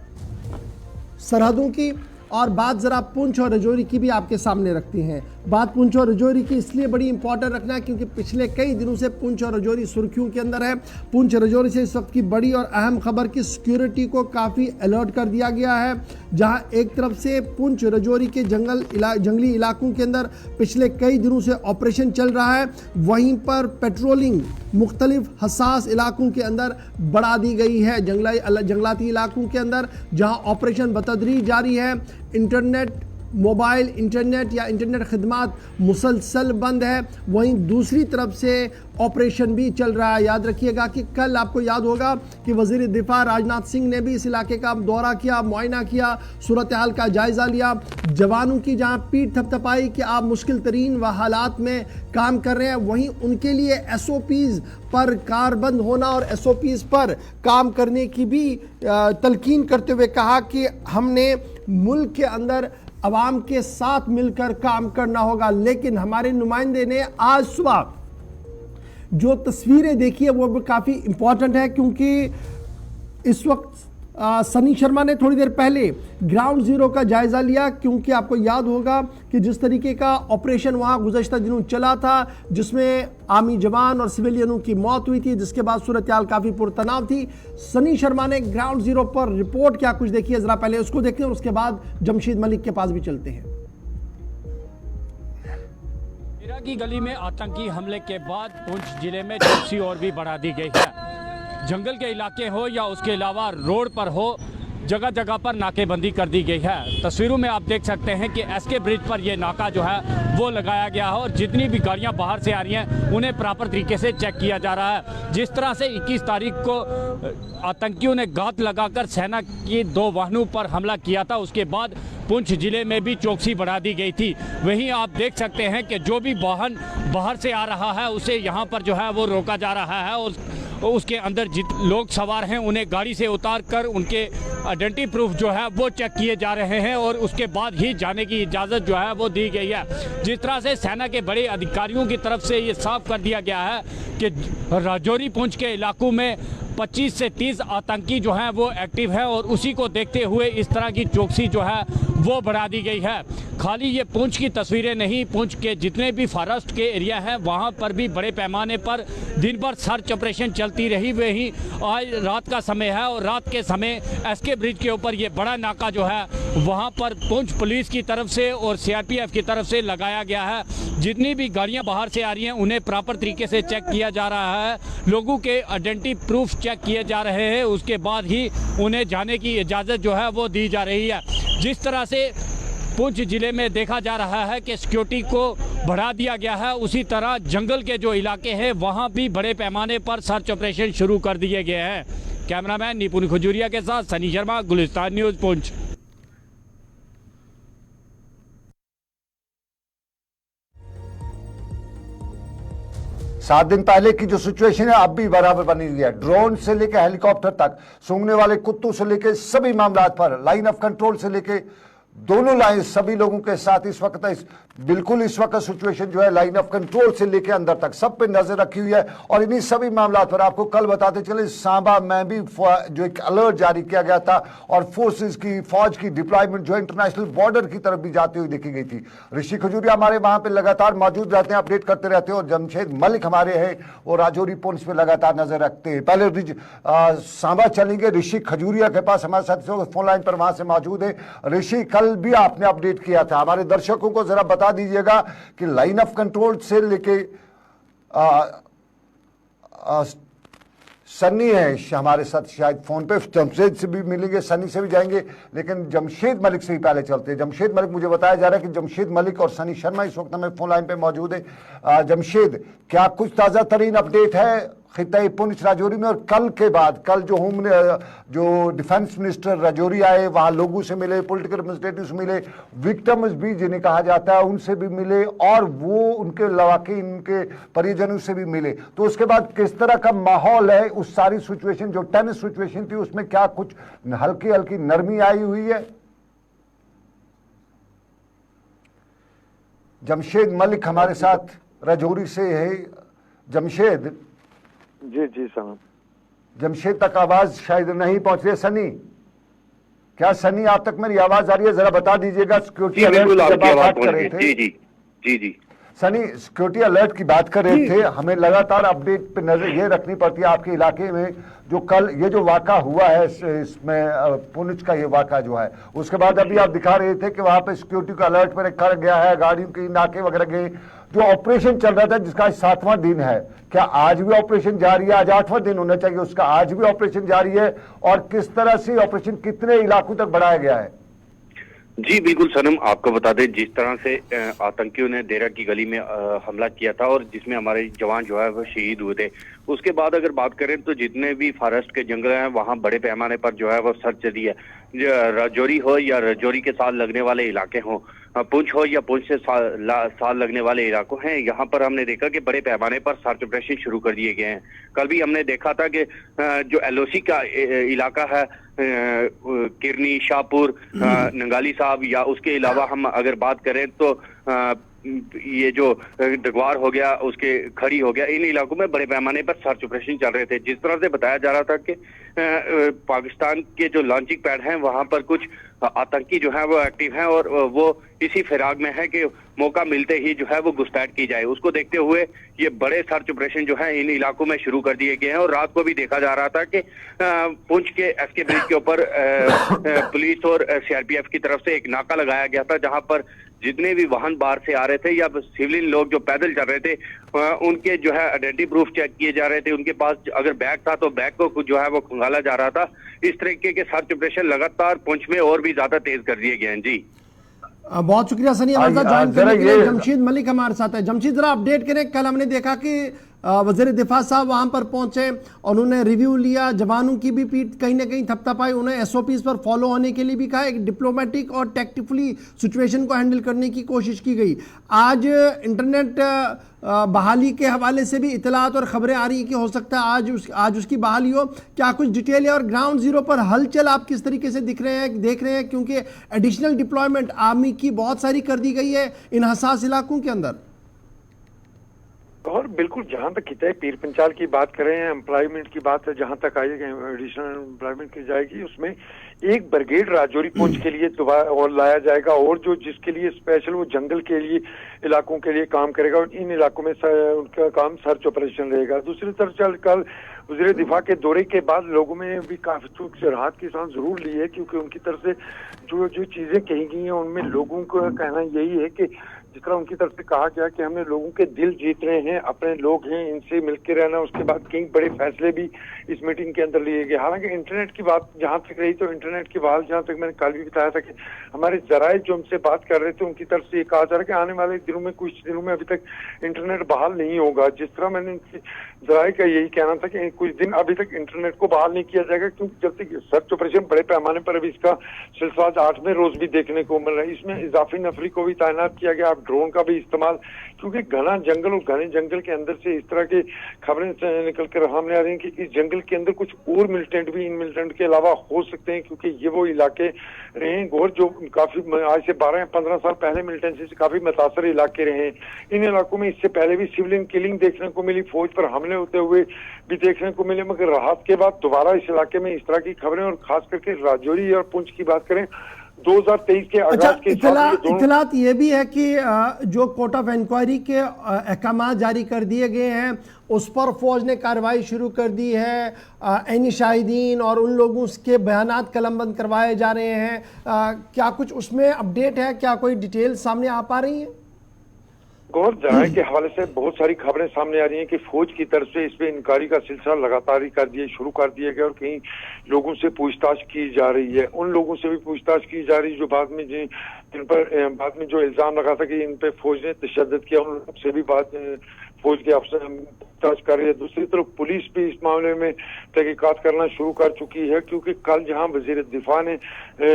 सरहदों की, और बात ज़रा पुंछ और राजौरी की भी आपके सामने रखते हैं। बात पुंछ और राजौरी की इसलिए बड़ी इंपॉर्टेंट रखना है क्योंकि पिछले कई दिनों से पुंछ और राजौरी सुर्खियों के अंदर है। पुंछ राजौरी से इस वक्त की बड़ी और अहम खबर की सिक्योरिटी को काफ़ी अलर्ट कर दिया गया है, जहां एक तरफ से पुंछ राजौरी के जंगली इलाकों के अंदर पिछले कई दिनों से ऑपरेशन चल रहा है, वहीं पर पेट्रोलिंग मुख्तलिफ हसास इलाकों के अंदर बढ़ा दी गई है। जंगलाती इलाकों के अंदर जहां ऑपरेशन बतदरीज जारी है, मोबाइल इंटरनेट या इंटरनेट खिदमात मुसलसल बंद है, वहीं दूसरी तरफ से ऑपरेशन भी चल रहा है। याद रखिएगा कि कल आपको याद होगा कि वज़ीर दिफा राजनाथ सिंह ने भी इस इलाके का दौरा किया, मुआयना किया, सूरत हाल का जायज़ा लिया, जवानों की जहां पीठ थपथपाई कि आप मुश्किल तरीन व हालात में काम कर रहे हैं, वहीं उनके लिए SOPs पर कारबंद होना और SOPs पर काम करने की भी तलकीन करते हुए कहा कि हमने मुल्क के अंदर अवाम के साथ मिलकर काम करना होगा। लेकिन हमारे नुमाइंदे ने आज सुबह जो तस्वीरें देखी है वो भी काफ़ी इंपॉर्टेंट है, क्योंकि इस वक्त सनी शर्मा ने थोड़ी देर पहले ग्राउंड ज़ीरो का जायज़ा लिया, क्योंकि आपको याद होगा कि जिस तरीके का ऑपरेशन वहाँ गुज़श्ता दिनों चला था जिसमें आर्मी जवान और सिविलियनों की मौत हुई थी, जिसके बाद सूरत हाल काफ़ी पुरतनाव थी। सनी शर्मा ने ग्राउंड ज़ीरो पर रिपोर्ट क्या कुछ देखी है, ज़रा पहले उसको देखते हैं और उसके बाद जमशेद मलिक के पास भी चलते हैं। की गली में आतंकी हमले के बाद पुंछ जिले में चौकसी और भी बढ़ा दी गई है। जंगल के इलाके हो या उसके अलावा रोड पर हो, जगह जगह पर नाकेबंदी कर दी गई है। तस्वीरों में आप देख सकते हैं कि SK ब्रिज पर यह नाका जो है वो लगाया गया है और जितनी भी गाड़ियां बाहर से आ रही हैं उन्हें प्रॉपर तरीके से चेक किया जा रहा है। जिस तरह से 21 तारीख को आतंकियों ने घात लगाकर सेना की 2 वाहनों पर हमला किया था, उसके बाद पुंछ जिले में भी चौकसी बढ़ा दी गई थी। वहीं आप देख सकते हैं कि जो भी वाहन बाहर से आ रहा है उसे यहाँ पर जो है वो रोका जा रहा है और उसके अंदर जित लोग सवार हैं उन्हें गाड़ी से उतार कर उनके आइडेंटिटी प्रूफ जो है वो चेक किए जा रहे हैं और उसके बाद ही जाने की इजाज़त जो है वो दी गई है। जिस तरह से सेना के बड़े अधिकारियों की तरफ से ये साफ कर दिया गया है कि राजौरी पुंछ के इलाकों में 25 से 30 आतंकी जो हैं वो एक्टिव है और उसी को देखते हुए इस तरह की चौकसी जो है वो बढ़ा दी गई है। खाली ये पुंछ की तस्वीरें नहीं, पुंछ के जितने भी फॉरेस्ट के एरिया हैं वहाँ पर भी बड़े पैमाने पर दिन भर सर्च ऑपरेशन चलती रही। वही आज रात का समय है और रात के समय SK ब्रिज के ऊपर ये बड़ा नाका जो है वहाँ पर पुंछ पुलिस की तरफ से और CRPF की तरफ से लगाया गया है। जितनी भी गाड़ियाँ बाहर से आ रही हैं उन्हें प्रॉपर तरीके से चेक किया जा रहा है, लोगों के आइडेंटिटी प्रूफ चेक किए जा रहे हैं, उसके बाद ही उन्हें जाने की इजाज़त जो है वो दी जा रही है। जिस तरह से पुंछ जिले में देखा जा रहा है कि सिक्योरिटी को बढ़ा दिया गया है, उसी तरह जंगल के जो इलाके हैं वहाँ भी बड़े पैमाने पर सर्च ऑपरेशन शुरू कर दिए गए हैं। कैमरामैन निपुण खजूरिया के साथ सनी शर्मा, गुलिस्तान न्यूज़, पुंछ। 7 दिन पहले की जो सिचुएशन है अब भी बराबर बनी हुई है। ड्रोन से लेकर हेलीकॉप्टर तक, सूंघने वाले कुत्तों से लेकर सभी मामला पर, लाइन ऑफ कंट्रोल से लेकर दोनों लाइन, सभी लोगों के साथ इस वक्त बिल्कुल इस वक्त सिचुएशन जो है लाइन ऑफ कंट्रोल से लेकर अंदर तक सब पे नजर रखी हुई है। और इन्हीं सभी मामला पर आपको कल बताते चले सांबा में भी जो एक अलर्ट जारी किया गया था और फोर्सेस की, फौज की डिप्लॉयमेंट जो इंटरनेशनल बॉर्डर की तरफ भी जाती हुई देखी गई थी। ऋषि खजूरिया हमारे वहां पे लगातार मौजूद रहते हैं, अपडेट करते रहते हैं, और जमशेद मलिक हमारे हैं वो राजौरी पुंछ पे लगातार नजर रखते हैं। पहले सांबा चलेंगे ऋषि खजूरिया के पास, हमारे साथ फोन लाइन पर वहां से मौजूद है। ऋषि, कल भी आपने अपडेट किया था, हमारे दर्शकों को जरा बता दीजिएगा कि लाइन ऑफ कंट्रोल से लेके सन्नी है हमारे साथ शायद फोन पे, जमशेद से भी मिलेंगे, सन्नी से भी जाएंगे, लेकिन जमशेद मलिक से ही पहले चलते हैं। जमशेद मलिक, मुझे बताया जा रहा है कि जमशेद मलिक और सनी शर्मा इस वक्त हमें फोन लाइन पे मौजूद है। जमशेद, क्या कुछ ताज़ा तरीन अपडेट है खित्ते पुंछ राजौरी में? और कल के बाद, कल जो डिफेंस मिनिस्टर राजौरी आए, वहां लोगों से मिले, पॉलिटिकल एडमिनिस्ट्रेटिव से मिले, विक्टिम्स भी जिन्हें कहा जाता है उनसे भी मिले, और वो उनके लवाकी, उनके परिजनों से भी मिले, तो उसके बाद किस तरह का माहौल है? उस सारी सिचुएशन जो टेंस सिचुएशन थी उसमें क्या कुछ हल्की हल्की नरमी आई हुई है? जमशेद मलिक हमारे साथ राजौरी से है। जमशेद जी जी सर, जमशेद तक आवाज शायद नहीं पहुंच रही। सनी, क्या सनी आप तक मेरी आवाज आ रही है? जरा बता दीजिएगा। सिक्योरिटी अलर्ट की बात कर रहे थे। जी जी जी जी सनी, सिक्योरिटी अलर्ट की बात कर रहे थे, हमें लगातार अपडेट पे नजर ये रखनी पड़ती है आपके इलाके में। जो कल ये जो वाक़ा हुआ है इसमें पुंछ का ये वाक़ा जो है, उसके बाद अभी आप दिखा रहे थे कि वहां पे सिक्योरिटी का अलर्ट पर कर गया है, गाड़ियों की नाके वगैरह गए, जो ऑपरेशन चल रहा था जिसका आज 7वां दिन है, क्या आज भी ऑपरेशन जारी है? आज 8वां दिन होना चाहिए उसका, आज भी ऑपरेशन जारी है? और किस तरह से ऑपरेशन कितने इलाकों तक बढ़ाया गया है? जी बिल्कुल सनम, आपको बता दें जिस तरह से आतंकियों ने देरा की गली में हमला किया था और जिसमें हमारे जवान जो है वो शहीद हुए थे, उसके बाद अगर बात करें तो जितने भी फॉरेस्ट के जंगल हैं वहाँ बड़े पैमाने पर जो है वो सर्च चली है। राजौरी हो या राजौरी के साथ लगने वाले इलाके हों, पुंछ हो या पुंछ से साथ लगने वाले इलाकों हैं, यहाँ पर हमने देखा कि बड़े पैमाने पर सर्च ऑपरेशन शुरू कर दिए गए हैं। कल भी हमने देखा था कि जो LOC का इलाका है, किरनी, शाहपुर, नंगाली साहब, या उसके अलावा हम अगर बात करें तो ये जो डगवार हो गया, उसके खड़ी हो गया, इन इलाकों में बड़े पैमाने पर सर्च ऑपरेशन चल रहे थे। जिस तरह से बताया जा रहा था कि पाकिस्तान के जो लॉन्चिंग पैड हैं वहां पर कुछ आतंकी जो है वो एक्टिव हैं और वो इसी फिराक में है कि मौका मिलते ही जो है वो घुसपैठ की जाए। उसको देखते हुए ये बड़े सर्च ऑपरेशन जो है इन इलाकों में शुरू कर दिए गए हैं। और रात को भी देखा जा रहा था कि पुंछ के SK ब्रिज के ऊपर पुलिस और CRPF की तरफ से एक नाका लगाया गया था, जहां पर जितने भी वाहन बाहर से आ रहे थे या सिविलियन लोग जो पैदल चल रहे थे उनके जो है आइडेंटिटी प्रूफ चेक किए जा रहे थे। उनके पास अगर बैग था तो बैग को जो है वो खंगाला जा रहा था। इस तरीके के सर्च ऑपरेशन लगातार पुंछ में और भी ज्यादा तेज कर दिए गए हैं। जी बहुत शुक्रिया सनी, हमारे साथ ज्वाइन करने के लिए। जमशेद मलिक हमारे साथ है। जमशेद, जरा अपडेट करें, कल हमने देखा कि वज़ीर दिफा साहब वहाँ पर पहुँचे, उन्होंने रिव्यू लिया, जवानों की भी पीठ कहीं ना कहीं थपथपाई, उन्हें SOPs पर फॉलो होने के लिए भी कहा, एक डिप्लोमेटिक और टैक्टिकली सिचुएशन को हैंडल करने की कोशिश की गई। आज इंटरनेट बहाली के हवाले से भी इतलात और खबरें आ रही हैं कि हो सकता है आज उसकी बहाली हो। क्या कुछ डिटेल है और ग्राउंड जीरो पर हलचल आप किस तरीके से देख रहे हैं, क्योंकि एडिशनल डिप्लॉयमेंट आर्मी की बहुत सारी कर दी गई है इन हसास इलाकों के अंदर? और बिल्कुल, जहाँ तक खिताई पीर पंचाल की बात करें, एम्प्लॉयमेंट की बात है, जहाँ तक आई एडिशनल एम्प्लॉयमेंट की जाएगी, उसमें एक ब्रिगेड राजौरी पुंछ के लिए दोबारा और लाया जाएगा, और जो जिसके लिए स्पेशल वो जंगल के लिए इलाकों के लिए काम करेगा, और इन इलाकों में उनका काम सर्च ऑपरेशन रहेगा। दूसरी तरफ कल वज़ीर दिफा के दौरे के बाद लोगों में भी काफी राहत की सांस जरूर ली है, क्योंकि उनकी तरफ से जो चीजें कही गई हैं उनमें लोगों का कहना यही है कि जिस तरह उनकी तरफ से कहा गया कि हमने लोगों के दिल जीत रहे हैं, अपने लोग हैं, इनसे मिलकर रहना। उसके बाद कई बड़े फैसले भी इस मीटिंग के अंदर लिए गए। हालांकि इंटरनेट की बात जहां तक रही, तो इंटरनेट की बहाल जहां तक मैंने कल भी बताया था कि हमारे जराये जो हमसे बात कर रहे थे उनकी तरफ से ये कहा जा रहा है कि आने वाले दिनों में, कुछ दिनों में अभी तक इंटरनेट बहाल नहीं होगा। जिस तरह मैंने जराये का यही कहना था कि कुछ दिन अभी तक इंटरनेट को बहाल नहीं किया जाएगा, क्योंकि जब तक सर्च ऑपरेशन बड़े पैमाने पर अभी इसका सिलसिला 8वें रोज भी देखने को मिल रहा है। इसमें इजाफी नफरी को भी तैनात किया गया। आप ड्रोन का भी इस्तेमाल, क्योंकि घना जंगल और घने जंगल के अंदर से इस तरह की खबरें निकल कर सामने आ रही हैं कि इस जंगल के अंदर कुछ और मिलिटेंट भी इन मिलिटेंट के अलावा हो सकते हैं, क्योंकि ये वो इलाके रहे हैं गौर जो काफी आज से 12 या 15 साल पहले मिलिटेंसी से काफी मुतासर इलाके रहे हैं। इन इलाकों में इससे पहले भी सिविलियन किलिंग देखने को मिली, फौज पर हमले होते हुए भी देखने को मिले, मगर राहत के बाद दोबारा इस इलाके में इस तरह की खबरें, और खास करके राजौरी और पुंछ की बात करें 2023 के आगाज के इतलात ये भी है कि जो कोर्ट ऑफ इंक्वायरी के अहकाम जारी कर दिए गए हैं उस पर फौज ने कार्रवाई शुरू कर दी है। ऐनी शाहिदीन और उन लोगों के बयानात कलमबंद करवाए जा रहे हैं। क्या कुछ उसमें अपडेट है, क्या कोई डिटेल सामने आ पा रही है? गौर जराये के हवाले से बहुत सारी खबरें सामने आ रही हैं कि फौज की तरफ से इस पे इंक्वायरी का सिलसिला लगातार ही शुरू कर दिया गया और कई लोगों से पूछताछ की जा रही है। उन लोगों से भी पूछताछ की जा रही है जो बाद में जो इल्जाम लगा था कि इन पे फौज ने तशद्दुद किया, उन लोगों से भी फौज के अफसर पूछताछ कर रही है। दूसरी तरफ पुलिस भी इस मामले में तहकीकात करना शुरू कर चुकी है, क्योंकि कल जहां वजीर दिफा ने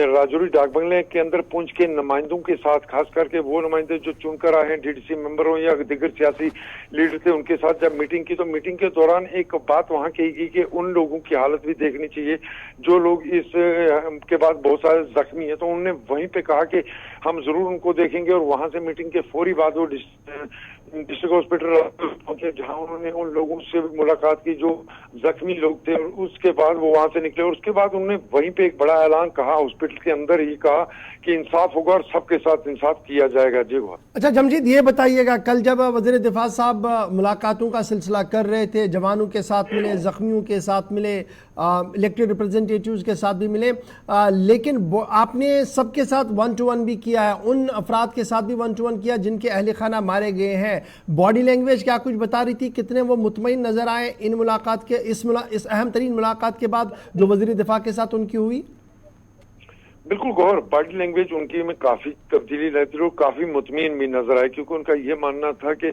राजौरी डाक बंगले के अंदर पुंछ के नुमाइंदों के साथ, खास करके वो नुमाइंदे जो चुनकर आए हैं डीडीसी मेंबर हो या दिगर सियासी लीडर थे, उनके साथ जब मीटिंग की तो मीटिंग के दौरान एक बात वहां कही गई कि उन लोगों की हालत भी देखनी चाहिए जो लोग इस के बाद बहुत सारे जख्मी हैं। तो उन्होंने वहीं पे कहा कि हम जरूर उनको देखेंगे, और वहां से मीटिंग के फौरी बाद वो डिस्ट्रिक्ट हॉस्पिटल पहुंचे जहां उन्होंने उन लोगों से भी मुलाकात की जो जख्मी लोग थे, और उसके बाद वो वहां से निकले। और उसके बाद उन्होंने वहीं पे एक बड़ा ऐलान कहा, हॉस्पिटल के अंदर ही कहा कि इंसाफ होगा और सबके साथ इंसाफ किया जाएगा। जी हुआ। अच्छा जमशीद, ये बताइएगा कल जब वज़ीर दिफा साहब मुलाकातों का सिलसिला कर रहे थे, जवानों के साथ मिले, जख्मियों के साथ मिले, इलेक्टेड रिप्रेजेंटेटिव्स के साथ भी मिले, लेकिन आपने सबके साथ 1-to-1 भी किया है, उन अफराद के साथ भी 1-to-1 किया जिनके अहले खाना मारे गए हैं। बॉडी लैंग्वेज क्या कुछ बता रही थी? कितने वो मुतमईन नजर आए इन मुलाकात के, इस अहम तरीन मुलाकात के बाद जो वज़ीर दिफा के साथ उनकी हुई? बिल्कुल गौर, बॉडी लैंग्वेज उनकी में काफी तब्दीली रहती है, काफी मुतमीन भी नजर आए, क्योंकि उनका ये मानना था कि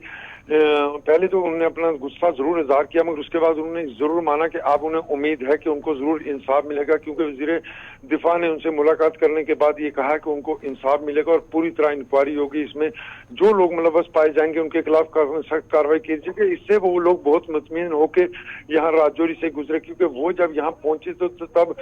पहले तो उन्होंने अपना गुस्सा जरूर इजहार किया, मगर उसके बाद उन्होंने जरूर माना कि अब उन्हें उम्मीद है कि उनको जरूर इंसाफ मिलेगा, क्योंकि वजीर दिफा ने उनसे मुलाकात करने के बाद ये कहा कि उनको इंसाफ मिलेगा और पूरी तरह इंक्वायरी होगी, इसमें जो लोग मुलव्वस पाए जाएंगे उनके खिलाफ सख्त कार्रवाई की जाएगी। इससे वो लोग बहुत मुतमीन होकर यहाँ राजौरी से गुजरे, क्योंकि वो जब यहाँ पहुंचे तो तब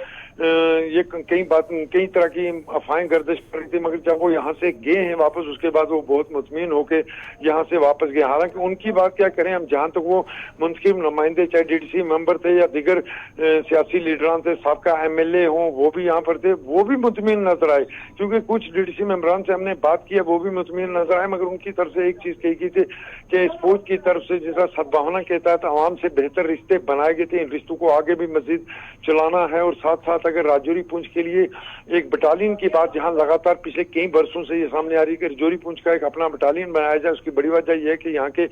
ये कई तरह की अफवाहें गर्दिश कर रही थी, मगर जब वो यहाँ से गए हैं वापस, उसके बाद वो बहुत मुतमीन होकर यहाँ से वापस गए। हालांकि उनकी बात क्या करें हम, जहां तक वो मुंतखब नुमाइंदे चाहे डीडीसी मेंबर थे या दिगर सियासी लीडरान थे, साबका एमएलए हों, वो भी यहाँ पर थे, वो भी मुतमीन नजर आए, क्योंकि कुछ डीडीसी मेंबरान से हमने बात किया वो भी मुतमीन नजर आए, मगर उनकी तरफ से एक चीज कही गई थी कि इस फौज की तरफ से जिस तरह सद्भावना के तहत आवाम से बेहतर रिश्ते बनाए गए थे, इन रिश्तों को आगे भी मजीद चलाना है। और साथ साथ अगर राजौरी पुंछ के लिए एक बटालियन की बात जहां लगातार पिछले कई वर्षों से ये सामने आ रही है कि राजौरी पुंछ का एक अपना बटालियन बनाया जाए, उसकी बड़ी वजह यह है कि यहाँ के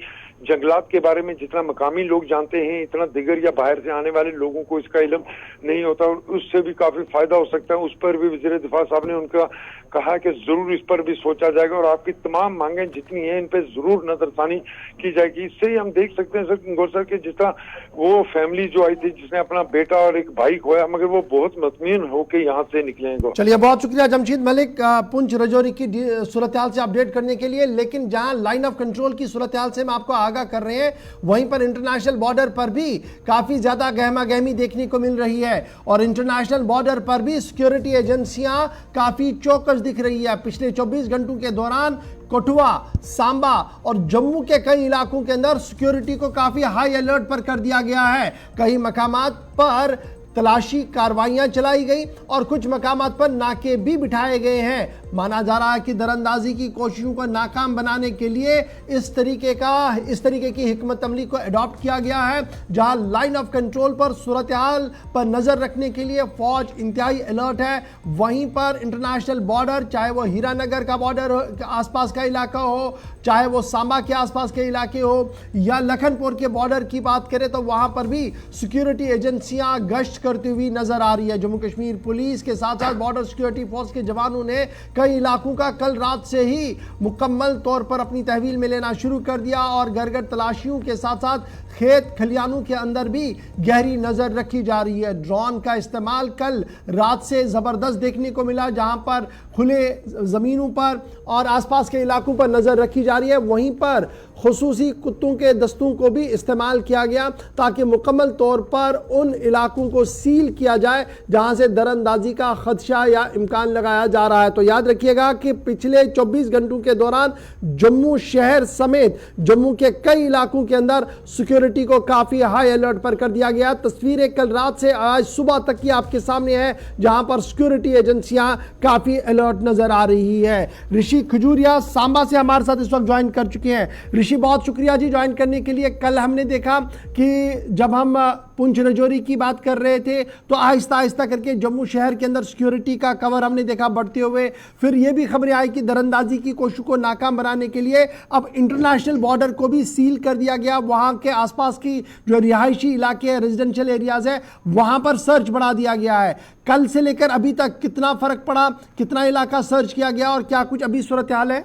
जंगलात के बारे में जितना मकामी लोग जानते हैं, इतना दिगर या बाहर से आने वाले लोगों को इसका इल्म नहीं होता, और उससे भी काफी फायदा हो सकता है। उस पर भी वजीर दिफा साहब ने उनका कहा कि जरूर इस पर भी सोचा जाएगा और आपकी तमाम मांगें जितनी हैं इन पे जरूर नजरसानी की जाएगी। इससे ही हम देख सकते हैं सर गौर सर कि जिस तरह वो फैमिली जो आई थी जिसने अपना बेटा और एक भाई खोया, मगर वो बहुत मुतमीन होकर यहाँ से निकले हैं। चलिए, बहुत शुक्रिया जमशीद मलिक पुंछ राजौरी की सूरत हाल से अपडेट करने के लिए। लेकिन जहां लाइन ऑफ कंट्रोल की सूरत हाल से हम आपको आगाह कर रहे हैं, वहीं पर इंटरनेशनल बॉर्डर पर भी काफी ज्यादा गहमा गहमी देखने को मिल रही है, और इंटरनेशनल बॉर्डर पर भी सिक्योरिटी एजेंसियां काफी चौकस दिख रही है। पिछले 24 घंटों के दौरान कठुआ, सांबा और जम्मू के कई इलाकों के अंदर सिक्योरिटी को काफी हाई अलर्ट पर कर दिया गया है। कई मकामात पर तलाशी कार्रवाइयां चलाई गई और कुछ मकामात पर नाके भी बिठाए गए हैं। माना जा रहा है कि दरअंदाजी की कोशिशों को नाकाम बनाने के लिए इस तरीके की हिकमत अमली को अडॉप्ट किया गया है, जहां लाइन ऑफ कंट्रोल पर सूरत हाल पर नजर रखने के लिए फौज इंतहाई अलर्ट है। वहीं पर इंटरनेशनल बॉर्डर, चाहे वो हीरानगर का बॉर्डर आसपास का इलाका हो, चाहे वो सांबा के आसपास के इलाके हो, या लखनपुर के बॉर्डर की बात करें तो वहां पर भी सिक्योरिटी एजेंसियां गश्त करती हुई नजर आ रही है। जम्मू कश्मीर पुलिस के साथ साथ बॉर्डर सिक्योरिटी फोर्स के जवानों ने कई इलाकों का कल रात से ही मुकम्मल तौर पर अपनी तहवील में लेना शुरू कर दिया, और घर घर तलाशियों के साथ साथ खेत खलियानों के अंदर भी गहरी नजर रखी जा रही है। ड्रोन का इस्तेमाल कल रात से जबरदस्त देखने को मिला, जहां पर खुले ज़मीनों पर और आसपास के इलाकों पर नज़र रखी जा रही है। वहीं पर खुसूसी कुत्तों के दस्तों को भी इस्तेमाल किया गया ताकि मुकम्मल तौर पर उन इलाकों को सील किया जाए जहां से दरअंदाजी का खदशा या इम्कान लगाया जा रहा है। तो याद रखिएगा कि पिछले 24 घंटों के दौरान जम्मू शहर समेत जम्मू के कई इलाकों के अंदर सिक्योरिटी को काफ़ी हाई अलर्ट पर कर दिया गया। तस्वीरें कल रात से आज सुबह तक की आपके सामने है जहां पर सिक्योरिटी एजेंसियां काफ़ी अलर्ट नजर आ रही है। ऋषि खजूरिया सांबा से हमारे साथ इस वक्त ज्वाइन कर चुके हैं। ऋषि, बहुत शुक्रिया जी ज्वाइन करने के लिए। कल हमने देखा कि जब हम पुंछ राजौरी की बात कर रहे थे तो आहिस्ता आहिस्ता करके जम्मू शहर के अंदर सिक्योरिटी का कवर हमने देखा बढ़ते हुए। फिर यह भी खबरें आई कि दरअंदाजी की कोशिश को नाकाम बनाने के लिए अब इंटरनेशनल बॉर्डर को भी सील कर दिया गया। वहां के आसपास की जो रिहायशी इलाके हैं, रेजिडेंशियल एरियाज है, वहां पर सर्च बढ़ा दिया गया है। कल से लेकर अभी तक कितना फर्क पड़ा, कितना इलाका सर्च किया गया और क्या कुछ अभी सूरत हाल है?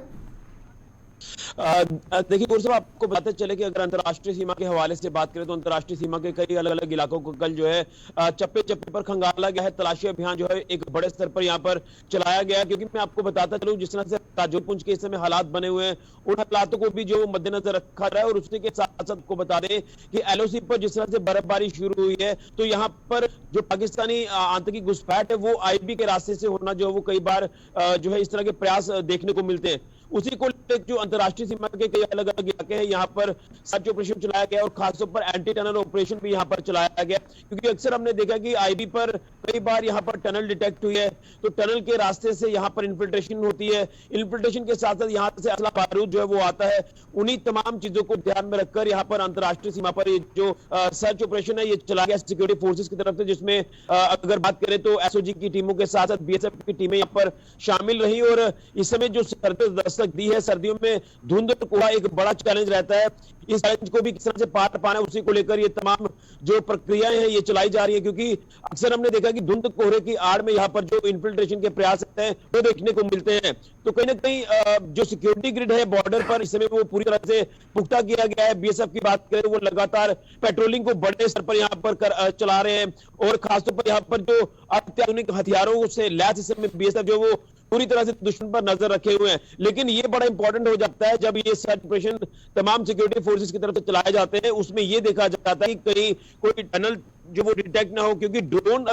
देखिए गुरु साहब, आपको बताते चले कि अगर अंतर्राष्ट्रीय सीमा के हवाले से बात करें तो अंतर्राष्ट्रीय सीमा के कई अलग अलग इलाकों को कल जो है चप्पे चप्पे पर खंगाला गया है। तलाशी अभियान जो है एक बड़े स्तर पर यहाँ पर चलाया गया, क्योंकि मैं आपको बताता चलूं जिस तरह से राजौरी पुंछ के इस समय हालात बने हुए हैं, उन हालातों को भी जो मद्देनजर रखा रहा है। और उसी के साथ साथ आपको बता दें कि LOC पर जिस तरह से बर्फबारी शुरू हुई है तो यहाँ पर जो पाकिस्तानी आतंकी घुसपैठ है वो IB के रास्ते से होना जो है वो कई बार जो है इस तरह के प्रयास देखने को मिलते हैं। उसी को लेकर जो अंतर्राष्ट्रीय सीमा के कई अलग अलग इलाके हैं यहाँ पर सर्च ऑपरेशन चलाया गया और खासतौर पर एंटी टनल ऑपरेशन भी यहाँ पर चलाया गया, क्योंकि अक्सर हमने देखा कि IB पर कई बार यहाँ पर टनल डिटेक्ट हुई है तो टनल के रास्ते से यहाँ पर इन्फिल्ट्रेशन होती है। इन्फिल्ट्रेशन के साथ साथ यहाँ से असला बारूद जो है वो आता है। उन्हीं तमाम चीजों को ध्यान में रखकर यहाँ पर अंतर्राष्ट्रीय सीमा पर ये जो सर्च ऑपरेशन है ये चलाया गया सिक्योरिटी फोर्सेज की तरफ से, जिसमें अगर बात करें तो SOG की टीमों के साथ साथ BSF की टीमें यहाँ पर शामिल रही। और इस समय जो सर्दी दी है, सर्दियों में धुंध और कोहरा एक बड़ा चैलेंज रहता है। इस चैलेंज को भी किस तरह से पार पाना है उसी को लेकर ये तमाम जो प्रक्रियाएं हैं ये चलाई जा रही है, क्योंकि अक्सर हमने देखा कि धुंध कोहरे की आड़ में यहाँ पर जो इन्फिल्ट्रेशन के प्रयास हैं वो देखने को मिलते हैं। तो कहीं ना कहीं जो सिक्योरिटी ग्रिड है बॉर्डर पर इस समय वो पूरी तरह से पुख्ता किया गया है। BSF की बात करें वो लगातार पेट्रोलिंग को बड़े स्तर पर यहाँ पर चला रहे हैं और खासतौर पर यहाँ पर जो अत्याधुनिक हथियारों से लैस इस समय BSF जो वो पूरी तरह से दुश्मन पर नजर रखे हुए हैं। लेकिन ये बड़ा इंपॉर्टेंट हो जाता है जब ये सर्च ऑपरेशन तमाम सिक्योरिटी फोर्सेस की तरफ से चलाए जाते हैं, उसमें ये देखा जाता है कि कहीं कोई टनल जो वो डिटेक्ट ना हो, क्योंकि ड्रोन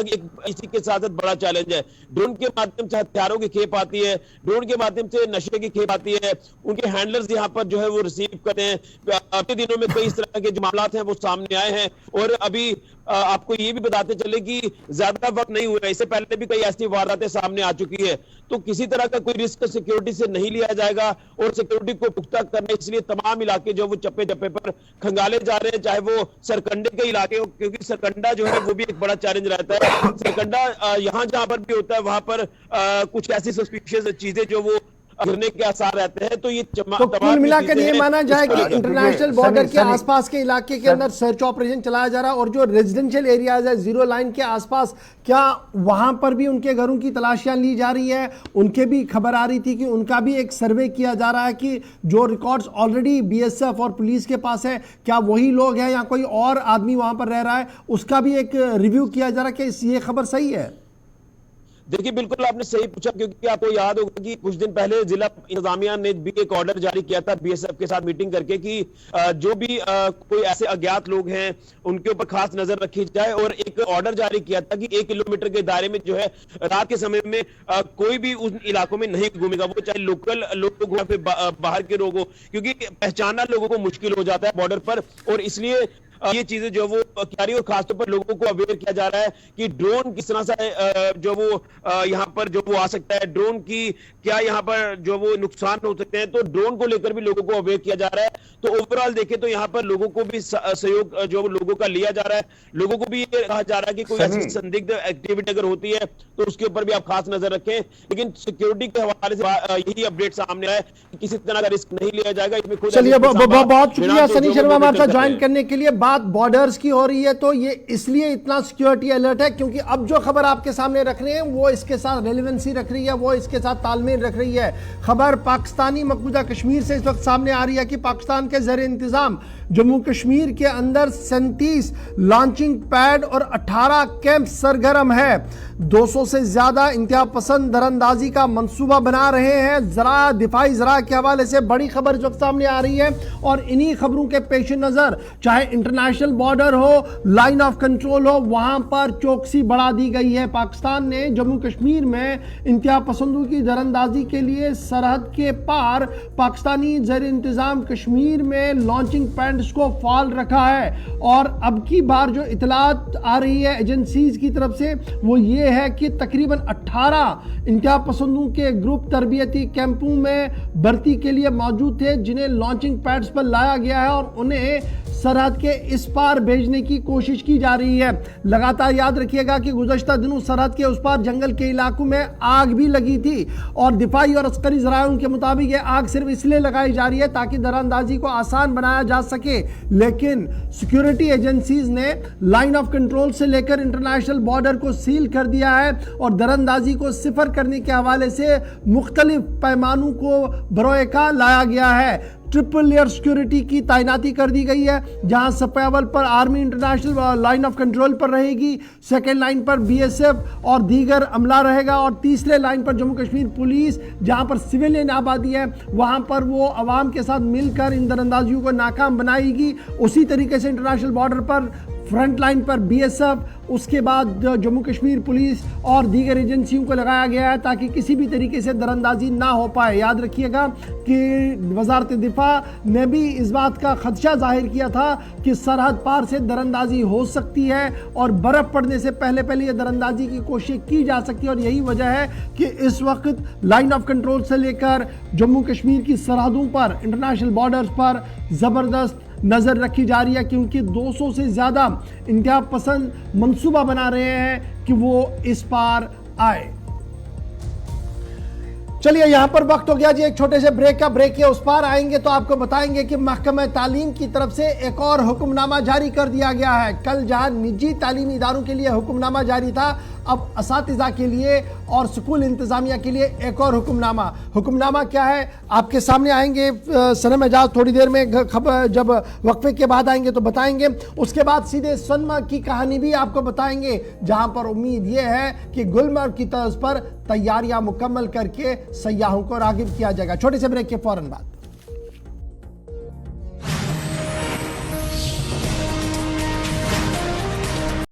इसी के साथ साथ बड़ा चैलेंज है। ड्रोन के माध्यम से हथियारों की खेप आती है, ड्रोन के माध्यम से नशे की खेप आती है, उनके हैंडलर्स यहाँ पर जो है वो रिसीव करते हैं। अगले दिनों में कई इस तरह के जो मामला हैं वो सामने आए हैं और अभी आपको ये भी बताते चले कि ज्यादा वक्त नहीं हुआ, इससे पहले भी कई ऐसी वारदातें सामने आ चुकी है। तो किसी तरह का कोई रिस्क सिक्योरिटी से नहीं लिया जाएगा और सिक्योरिटी को पुख्ता करने इसलिए तमाम इलाके जो वो चप्पे चप्पे पर खंगाले जा रहे हैं, चाहे वो सरकंडे के इलाके हो, क्योंकि सरकंडा जो है वो भी एक बड़ा चैलेंज रहता है। सरकंडा यहाँ जहां पर भी होता है वहां पर कुछ ऐसी सस्पिशियस चीजें जो वो गिरने के आसार रहते हैं। तो ये तो कुल मिलाकर ये माना जाए कि इंटरनेशनल बॉर्डर के आसपास के इलाके के अंदर सर्च ऑपरेशन चलाया जा रहा है और जो रेजिडेंशियल एरियाज है जीरो लाइन के आसपास, क्या वहां पर भी उनके घरों की तलाशियां ली जा रही है? उनके भी खबर आ रही थी कि उनका भी एक सर्वे किया जा रहा है कि जो रिकॉर्ड्स ऑलरेडी BSF और पुलिस के पास है क्या वही लोग हैं या कोई और आदमी वहां पर रह रहा है, उसका भी एक रिव्यू किया जा रहा है। कि ये खबर सही है? देखिए बिल्कुल आपने सही पूछा, क्योंकि आपको याद होगा कि कुछ दिन पहले जिला इंतजामिया ने भी एक ऑर्डर जारी किया था BSF के साथ मीटिंग करके कि जो भी कोई ऐसे अज्ञात लोग हैं उनके ऊपर खास नजर रखी जाए। और एक ऑर्डर जारी किया था कि 1 किलोमीटर के दायरे में जो है रात के समय में कोई भी उन इलाकों में नहीं घूमेगा, वो चाहे लोकल लोग हो या फिर बाहर के लोग हो, क्योंकि पहचानना लोगों को मुश्किल हो जाता है बॉर्डर पर। और इसलिए ये चीजें जो वो क्या रही और खासतौर पर लोगों को अवेयर किया जा रहा है कि ड्रोन किस तरह से जो वो यहाँ पर जो वो आ सकता है, ड्रोन की क्या यहाँ पर जो वो नुकसान हो सकते हैं, तो ड्रोन को लेकर भी लोगों को अवेयर किया जा रहा है। तो ओवरऑल देखें तो यहाँ पर लोगों को भी सहयोग जो लोगों का लिया जा रहा है। लोगों को भी ये कहा जा रहा है कि कोई ऐसी संदिग्ध एक्टिविटी अगर होती है तो उसके ऊपर भी आप खास नजर रखें। लेकिन सिक्योरिटी के हवाले से यही अपडेट सामने आया कि किसी तरह का रिस्क नहीं लिया जाएगा। इसमें खुद चलिए बहुत शुक्रिया सनी शर्मा हमारे साथ ज्वाइन करने के लिए। बात बॉर्डर्स की हो रही है तो ये इसलिए इतना सिक्योरिटी अलर्ट है क्योंकि अब जो खबर आपके सामने रख रहे हैं वो इसके साथ रेलेवेंसी रख रही है, वो इसके साथ तालमेल रख रही है। खबर पाकिस्तानी मकबूजा कश्मीर से इस वक्त सामने आ रही है कि पाकिस्तान के ज़ेर इंतजाम जम्मू कश्मीर के अंदर 37 लॉन्चिंग पैड और 18 कैंप सरगर्म है। 200 से ज्यादा इंतहा पसंद दरअंदाजी का मंसूबा बना रहे हैं। जरा दिफाई जरा के हवाले से बड़ी खबर जो सामने आ रही है और इन्हीं खबरों के पेश नजर चाहे इंटरनेशनल बॉर्डर हो, लाइन ऑफ कंट्रोल हो, वहां पर चौकसी बढ़ा दी गई है। पाकिस्तान ने जम्मू कश्मीर में इंतहा पसंदों की दरअंदाजी के लिए सरहद के पार पाकिस्तानी ज़ेर इंतजाम कश्मीर में लॉन्चिंग पैड्स को फाल रखा है। और अब की बार जो इतलात आ रही है एजेंसीज की तरफ से वो ये है कि तकरीबन 18 इंतहा पसंदों के ग्रुप तरबियती कैंपों में भर्ती के लिए मौजूद थे, जिन्हें लॉन्चिंग पैड्स पर लाया गया है और उन्हें सरहद के इस पार भेजने की कोशिश की जा रही है। लगातार याद रखिएगा कि गुज़श्ता दिनों सरहद के उस पार जंगल के इलाकों में आग भी लगी थी और दिफाई और अस्करी ज़रायों के मुताबिक ये आग सिर्फ इसलिए लगाई जा रही है ताकि दरअंदाजी को आसान बनाया जा सके। लेकिन सिक्योरिटी एजेंसीज ने लाइन ऑफ कंट्रोल से लेकर इंटरनेशनल बॉर्डर को सील कर दिया है और दरअंदाजी को सिफर करने के हवाले से मुख्तलिफ पैमानों को बरोए का लाया गया है। ट्रिपल लेयर सिक्योरिटी की तैनाती कर दी गई है, जहां सपेवल पर army international line of control पर रहेगी, सेकेंड लाइन पर बीएसएफ और दीगर अमला रहेगा और तीसरे लाइन पर जम्मू कश्मीर पुलिस, जहां पर सिविलियन आबादी है, वहां पर वो अवाम के साथ मिलकर इन दरअंदाजियों को नाकाम बनाएगी। उसी तरीके से इंटरनेशनल बॉर्डर पर फ्रंट लाइन पर बीएसएफ, उसके बाद जम्मू कश्मीर पुलिस और दीगर एजेंसियों को लगाया गया है ताकि किसी भी तरीके से दरअंदाजी ना हो पाए। याद रखिएगा कि वजारत दिफा ने भी इस बात का खदशा जाहिर किया था कि सरहद पार से दरअंदाजी हो सकती है और बर्फ़ पड़ने से पहले पहले ये दरअंदाजी की कोशिश की जा सकती है। और यही वजह है कि इस वक्त लाइन ऑफ कंट्रोल से लेकर जम्मू कश्मीर की सरहदों पर, इंटरनेशनल बॉर्डर्स पर ज़बरदस्त नजर रखी जा रही है, क्योंकि 200 से ज्यादा इंतहा पसंद मंसूबा बना रहे हैं कि वो इस पार आए। चलिए यहां पर वक्त हो गया जी एक छोटे से ब्रेक का। ब्रेक के उस पार आएंगे तो आपको बताएंगे कि महकमा तालीम की तरफ से एक और हुक्मनामा जारी कर दिया गया है। कल जहां निजी तालीमी इदारों के लिए हुक्मनामा जारी था, अब असातिज़ा के लिए और स्कूल इंतजामिया के लिए एक और हुक्मनामा क्या है आपके सामने आएंगे। सनम एजाज थोड़ी देर में खबर जब वक्फे के बाद आएंगे तो बताएंगे। उसके बाद सीधे सनमा की कहानी भी आपको बताएंगे, जहां पर उम्मीद यह है कि गुलमर्ग की तर्ज पर तैयारियां मुकम्मल करके सयाहों को रागिब किया जाएगा। छोटे से ब्रेक के फौरन बाद।